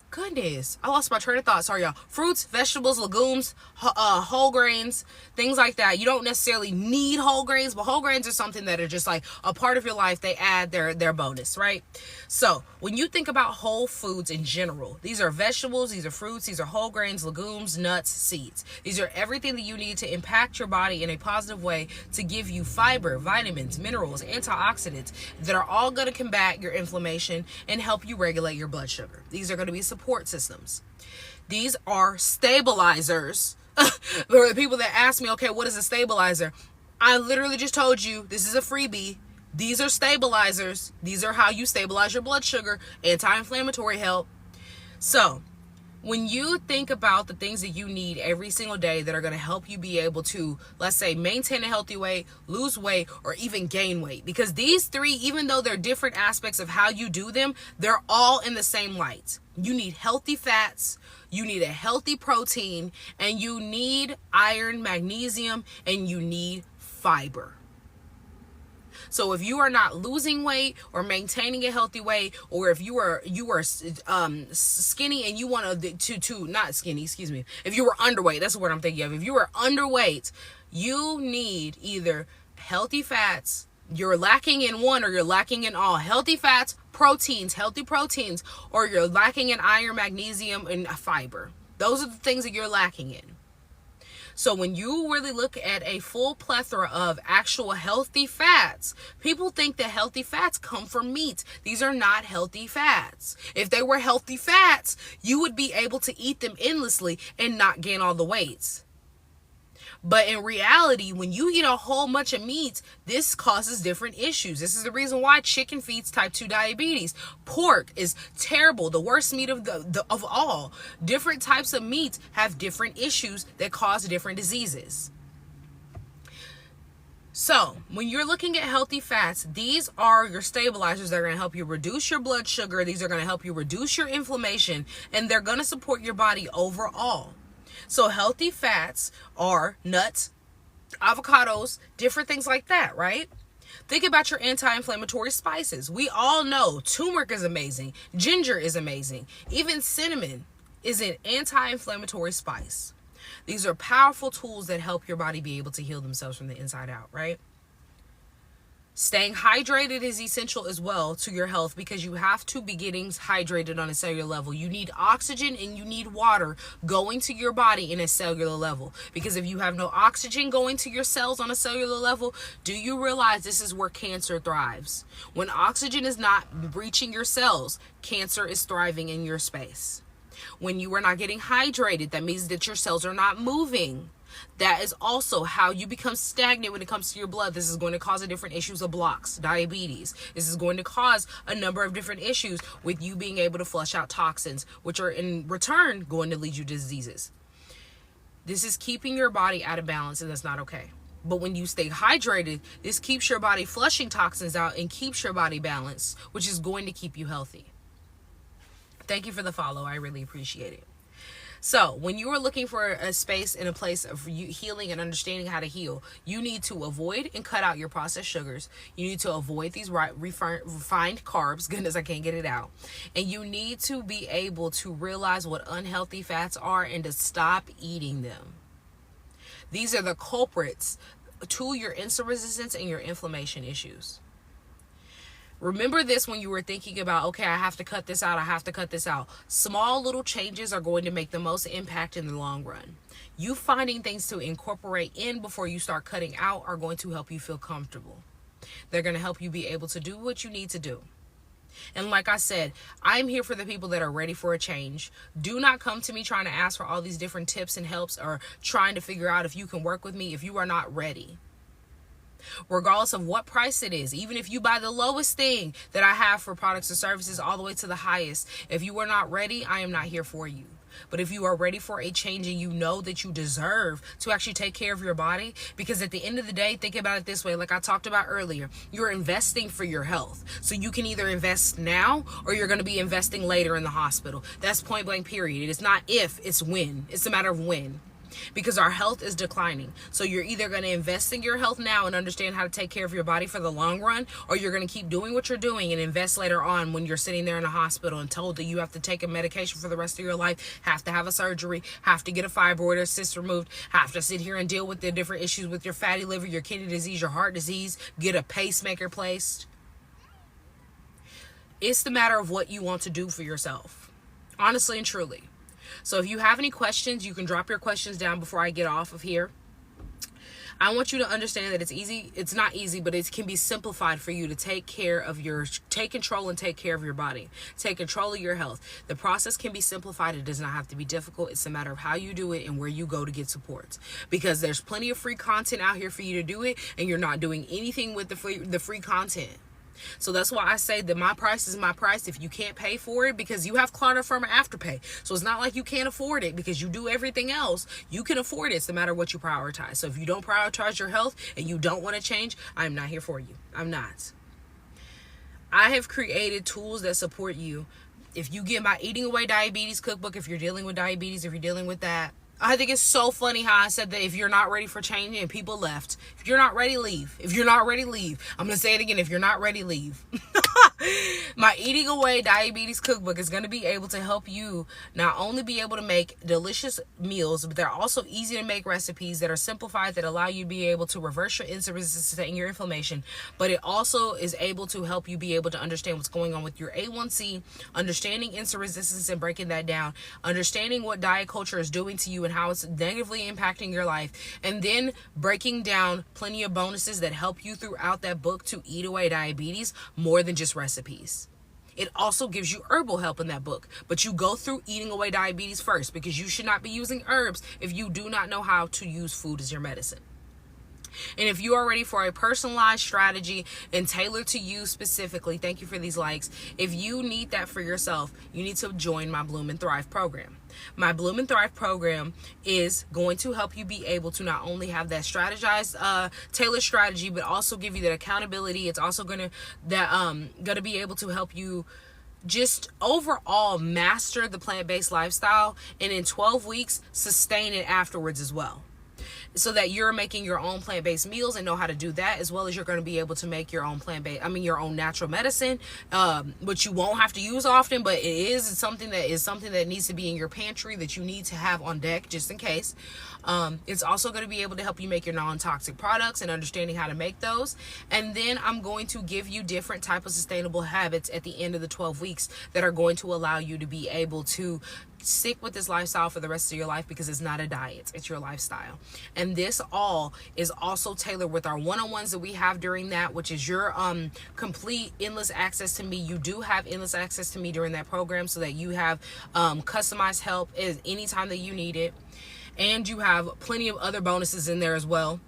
goodness, I lost my train of thought. Sorry, y'all. Fruits, vegetables, legumes, whole grains, things like that. You don't necessarily need whole grains, but whole grains are something that are just like a part of your life. They add their bonus, right? So when you think about whole foods in general, these are vegetables, these are fruits, these are whole grains, legumes, nuts, seeds. These are everything that you need to impact your body in a positive way to give you fiber, vitamins, minerals, antioxidants that are all going to combat your inflammation and help you regulate your blood sugar. These are going to be support systems. These are stabilizers. For the people that ask me, okay, what is a stabilizer? I literally just told you this is a freebie. These are stabilizers. These are how you stabilize your blood sugar, anti-inflammatory help. So when you think about the things that you need every single day that are going to help you be able to, let's say, maintain a healthy weight, lose weight, or even gain weight, because these three, even though they're different aspects of how you do them, they're all in the same light. You need healthy fats, you need a healthy protein, and you need iron, magnesium, and you need fiber. So if you are not losing weight or maintaining a healthy weight, or if you are skinny and you want to not skinny, excuse me, if you were underweight, that's what I'm thinking of. If you are underweight, you need either healthy fats, you're lacking in one or you're lacking in all. Healthy fats, healthy proteins, or you're lacking in iron, magnesium, and fiber. Those are the things that you're lacking in. So when you really look at a full plethora of actual healthy fats, people think that healthy fats come from meat. These are not healthy fats. If they were healthy fats, you would be able to eat them endlessly and not gain all the weights. But in reality, when you eat a whole bunch of meat, this causes different issues. This is the reason why chicken feeds type 2 diabetes. Pork is terrible, the worst meat of all. Different types of meats have different issues that cause different diseases. So when you're looking at healthy fats, these are your stabilizers that are going to help you reduce your blood sugar. These are going to help you reduce your inflammation, and they're going to support your body overall. So healthy fats are nuts, avocados, different things like that, right? Think about your anti-inflammatory spices. We all know turmeric is amazing. Ginger is amazing. Even cinnamon is an anti-inflammatory spice. These are powerful tools that help your body be able to heal themselves from the inside out, right? Staying hydrated is essential as well to your health, because you have to be getting hydrated on a cellular level. You need oxygen and you need water going to your body in a cellular level. Because if you have no oxygen going to your cells on a cellular level, do you realize this is where cancer thrives? When oxygen is not reaching your cells, cancer is thriving in your space. When you are not getting hydrated, that means that your cells are not moving. That is also how you become stagnant when it comes to your blood. This is going to cause different issues of blocks, diabetes. This is going to cause a number of different issues with you being able to flush out toxins, which are in return going to lead you to diseases. This is keeping your body out of balance, and that's not okay. But when you stay hydrated, this keeps your body flushing toxins out and keeps your body balanced, which is going to keep you healthy. Thank you for the follow. I really appreciate it. So when you are looking for a space and a place of healing and understanding how to heal, you need to avoid and cut out your processed sugars. You need to avoid these refined carbs. Goodness, I can't get it out. And you need to be able to realize what unhealthy fats are and to stop eating them. These are the culprits to your insulin resistance and your inflammation issues. Remember this when you were thinking about, okay, I have to cut this out, I have to cut this out. Small little changes are going to make the most impact in the long run. You finding things to incorporate in before you start cutting out are going to help you feel comfortable. They're going to help you be able to do what you need to do. And like I said, I'm here for the people that are ready for a change. Do not come to me trying to ask for all these different tips and helps or trying to figure out if you can work with me if you are not ready. Regardless of what price it is, even if you buy the lowest thing that I have for products and services all the way to the highest, if you are not ready, I am not here for you. But if you are ready for a change and you know that you deserve to actually take care of your body, because at the end of the day, think about it this way, like I talked about earlier, you're investing for your health. So you can either invest now or you're going to be investing later in the hospital. That's point blank period. It's not if, it's when. It's a matter of when. Because our health is declining. So you're either going to invest in your health now and understand how to take care of your body for the long run, or you're going to keep doing what you're doing and invest later on when you're sitting there in a hospital and told that you have to take a medication for the rest of your life, have to have a surgery, have to get a fibroid or cyst removed, have to sit here and deal with the different issues with your fatty liver, your kidney disease, your heart disease, get a pacemaker placed. It's the matter of what you want to do for yourself. Honestly and truly. So if you have any questions, you can drop your questions down before I get off of here. I want you to understand that it's easy. It's not easy, but it can be simplified for you to take control and take care of your body. Take control of your health. The process can be simplified. It does not have to be difficult. It's a matter of how you do it and where you go to get support. Because there's plenty of free content out here for you to do it, and you're not doing anything with the free content. So that's why I say that my price is my price if you can't pay for it, because you have Klarna-Firma Afterpay. So it's not like you can't afford it because you do everything else. You can afford it. It's no matter what you prioritize. So if you don't prioritize your health and you don't want to change, I'm not here for you. I'm not. I have created tools that support you. If you get my Eating Away Diabetes Cookbook, if you're dealing with diabetes, if you're dealing with that, I think it's so funny how I said that if you're not ready for change and people left. If you're not ready, leave. If you're not ready, leave. I'm going to say it again. If you're not ready, leave. My Eating Away Diabetes Cookbook is going to be able to help you not only be able to make delicious meals, but they're also easy to make recipes that are simplified, that allow you to be able to reverse your insulin resistance and your inflammation. But it also is able to help you be able to understand what's going on with your A1C, understanding insulin resistance and breaking that down, understanding what diet culture is doing to you and how it's negatively impacting your life, and then breaking down plenty of bonuses that help you throughout that book to eat away diabetes more than just recipes. It also gives you herbal help in that book, but you go through Eating Away Diabetes first, because you should not be using herbs if you do not know how to use food as your medicine. And if you are ready for a personalized strategy and tailored to you specifically, thank you for these likes. If you need that for yourself, you need to join my Bloom and Thrive program. My Bloom and Thrive program is going to help you be able to not only have that strategized, tailored strategy, but also give you that accountability. It's also going to be able to help you just overall master the plant-based lifestyle, and in 12 weeks sustain it afterwards as well, so that you're making your own plant-based meals and know how to do that, as well as you're going to be able to make your own your own natural medicine, which you won't have to use often, but it's something that needs to be in your pantry, that you need to have on deck just in case. It's also going to be able to help you make your non-toxic products and understanding how to make those. And then I'm going to give you different type of sustainable habits at the end of the 12 weeks that are going to allow you to be able to stick with this lifestyle for the rest of your life, because it's not a diet, it's your lifestyle. And this all is also tailored with our one-on-ones that we have during that, which is your complete endless access to me. You do have endless access to me during that program, so that you have customized help anytime that you need it. And you have plenty of other bonuses in there as well.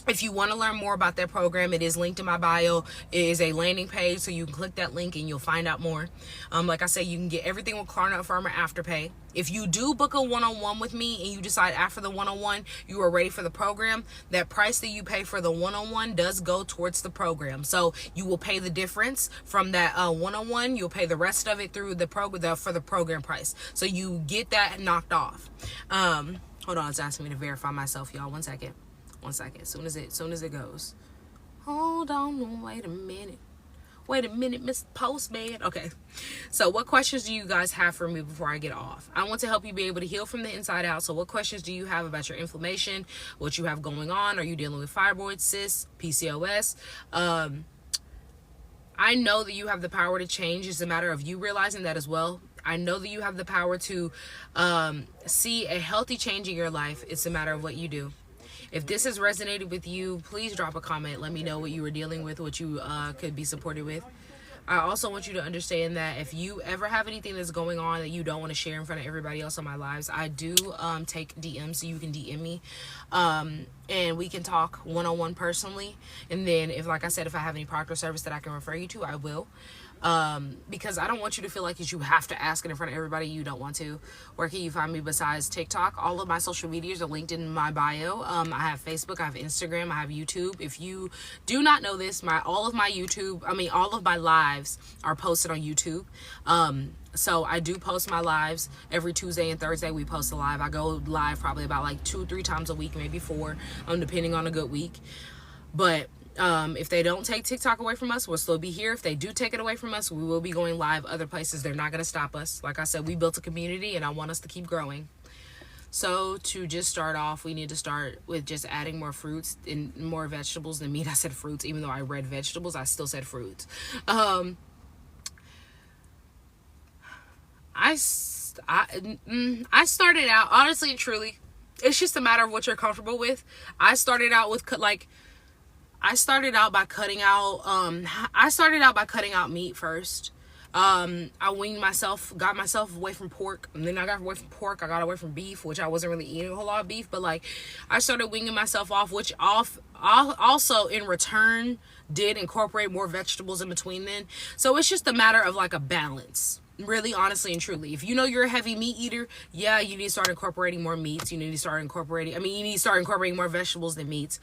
If you want to learn more about that program, it is linked in my bio. It is a landing page, so you can click that link and you'll find out more. Like I said, you can get everything with Klarna Affirmer Afterpay. If you do book a one-on-one with me and you decide after the one-on-one you are ready for the program, that price that you pay for the one-on-one does go towards the program. So you will pay the difference from that one-on-one. You'll pay the rest of it through the program for the program price. So you get that knocked off. Hold on, it's asking me to verify myself, y'all. One second. As soon as it goes. Hold on, wait a minute, Mr. Postman. Okay, so what questions do you guys have for me before I get off? I want to help you be able to heal from the inside out. So what questions do you have about your inflammation, what you have going on? Are you dealing with fibroids, cysts, PCOS? I know that you have the power to change. It's a matter of you realizing that as well. I know that you have the power to see a healthy change in your life. It's a matter of what you do. If this has resonated with you, please drop a comment. Let me know what you were dealing with, what you could be supported with. I also want you to understand that if you ever have anything that's going on that you don't want to share in front of everybody else on my lives, I do take DMs, so you can DM me. And we can talk one-on-one personally. And then if, like I said, if I have any product or service that I can refer you to, I will. Because I don't want you to feel like you have to ask it in front of everybody. You don't want to. Where can you find me besides TikTok? All of my social medias are linked in my bio. I have Facebook, I have Instagram, I have YouTube. If you do not know this, all of my lives are posted on YouTube. So I do post my lives every Tuesday and Thursday. We post a live. I go live probably about like 2-3 times a week, maybe 4, depending on a good week. But if they don't take TikTok away from us, we'll still be here. If they do take it away from us, we will be going live other places. They're not going to stop us. Like I said, we built a community and I want us to keep growing. So to just start off, we need to start with just adding more fruits and more vegetables than meat. I said fruits, even though I read vegetables, I still said fruits. I started out, honestly and truly, it's just a matter of what you're comfortable with. I started out by cutting out meat first. I got myself away from pork, and then I got away from pork. I got away from beef, which I wasn't really eating a whole lot of beef, but like I started weaning myself off, which also in return did incorporate more vegetables in between then. So it's just a matter of like a balance. Really, honestly and truly, if you know you're a heavy meat eater, yeah, you need to start incorporating more meats. You need to start incorporating more vegetables than meats.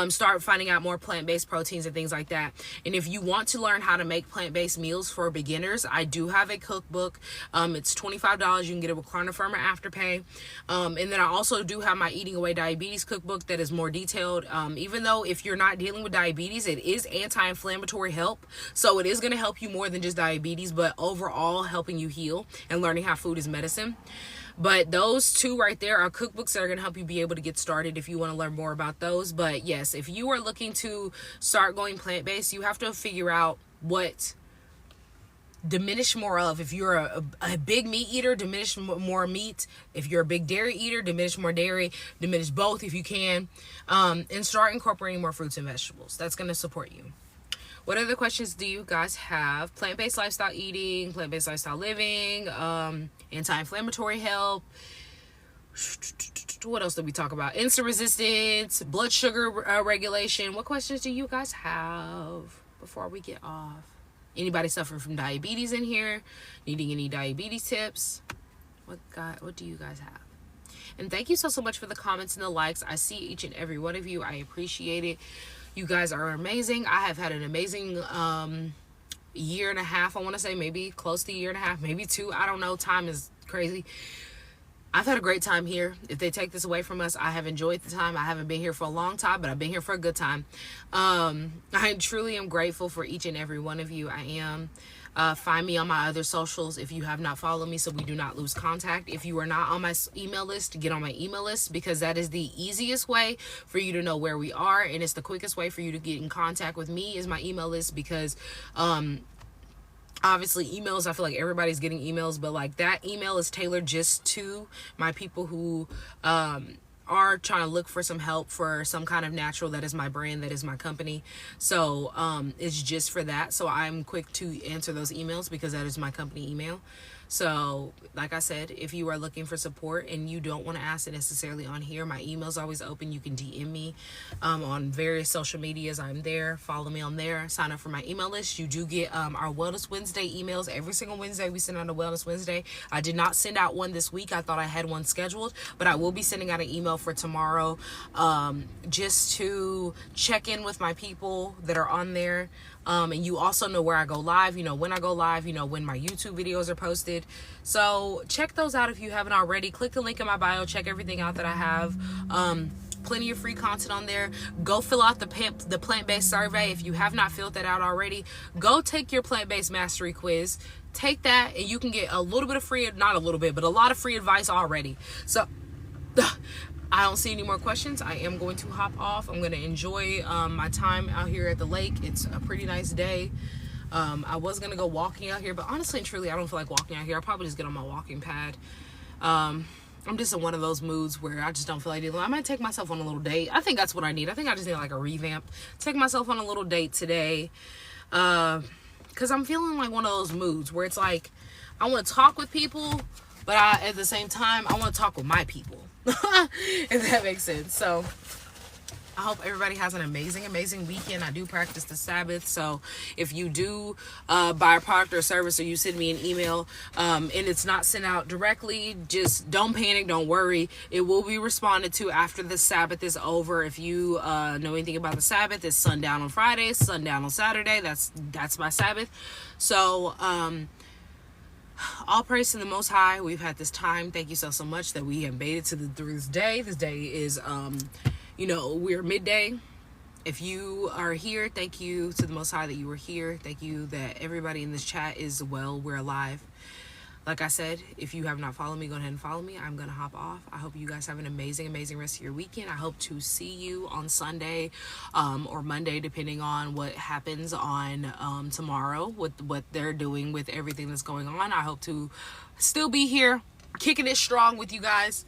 Start finding out more plant-based proteins and things like that. And if you want to learn how to make plant-based meals for beginners, I do have a cookbook. It's $25. You can get it with Klarna Affirmer Afterpay. And then I also do have my Eating Away Diabetes Cookbook that is more detailed. Even though if you're not dealing with diabetes, it is anti-inflammatory help. So it is going to help you more than just diabetes, but overall helping you heal and learning how food is medicine. But those two right there are cookbooks that are going to help you be able to get started if you want to learn more about those. But yes, if you are looking to start going plant-based, you have to figure out what diminish more of. If you're a big meat eater, diminish more meat. If you're a big dairy eater, diminish more dairy. Diminish both if you can, and start incorporating more fruits and vegetables. That's going to support you. What other questions do you guys have? Plant-based lifestyle eating, plant-based lifestyle living, anti-inflammatory help. What else did we talk about? Insulin resistance, blood sugar regulation. What questions do you guys have before we get off? Anybody suffering from diabetes in here? Needing any diabetes tips? What do you guys have? And thank you so much for the comments and the likes. I see each and every one of you. I appreciate it. You guys are amazing. I have had an amazing year and a half, I want to say, maybe close to a year and a half, maybe 2. I don't know. Time is crazy. I've had a great time here. If they take this away from us, I have enjoyed the time. I haven't been here for a long time, but I've been here for a good time. I truly am grateful for each and every one of you. I am. Find me on my other socials if you have not followed me, so we do not lose contact. If you are not on my email list, get on my email list, because that is the easiest way for you to know where we are, and it's the quickest way for you to get in contact with me is my email list, because obviously emails, I feel like everybody's getting emails, but like that email is tailored just to my people who are trying to look for some help for some kind of natural. That is my brand, that is my company. So it's just for that. So I'm quick to answer those emails because that is my company email. So like I said, if you are looking for support and you don't want to ask it necessarily on here, my email's always open. You can DM me on various social medias. I'm there. Follow me on there. Sign up for my email list. You do get our Wellness Wednesday emails. Every single Wednesday we send out a Wellness Wednesday. I did not send out one this week. I thought I had one scheduled, but I will be sending out an email for tomorrow, just to check in with my people that are on there. And you also know where I go live, you know when I go live, you know when my YouTube videos are posted. So check those out if you haven't already. Click the link in my bio, check everything out that I have. Plenty of free content on there. Go fill out the plant-based survey. If you have not filled that out already, go take your plant-based mastery quiz. Take that and you can get a little bit of free, not a little bit, but a lot of free advice already. So I don't see any more questions. I am going to hop off. I'm going to enjoy my time out here at the lake. It's a pretty nice day. I was going to go walking out here, but honestly and truly, I don't feel like walking out here. I'll probably just get on my walking pad. I'm just in one of those moods where I just don't feel like dealing. I might take myself on a little date. I think that's what I need. I think I just need like a revamp. Take myself on a little date today. Because I'm feeling like one of those moods where it's like I want to talk with people, but at the same time, I want to talk with my people. If that makes sense. So I hope everybody has an amazing weekend. I do practice the Sabbath, so if you do buy a product or service, or you send me an email and it's not sent out directly, just don't panic, don't worry. It will be responded to after the Sabbath is over. If you know anything about the Sabbath, it's sundown on Friday, sundown on Saturday. That's my Sabbath. So all praise to the Most High. We've had this time. Thank you so much that we have made it through this day. This day is, we're midday. If you are here, thank you to the Most High that you were here. Thank you that everybody in this chat is well. We're alive. Like I said, if you have not followed me, go ahead and follow me. I'm going to hop off. I hope you guys have an amazing rest of your weekend. I hope to see you on Sunday or Monday, depending on what happens on tomorrow with what they're doing with everything that's going on. I hope to still be here, kicking it strong with you guys.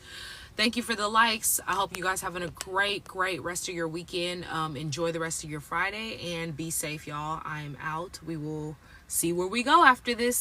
Thank you for the likes. I hope you guys having a great rest of your weekend. Enjoy the rest of your Friday and be safe, y'all. I'm out. We will see where we go after this.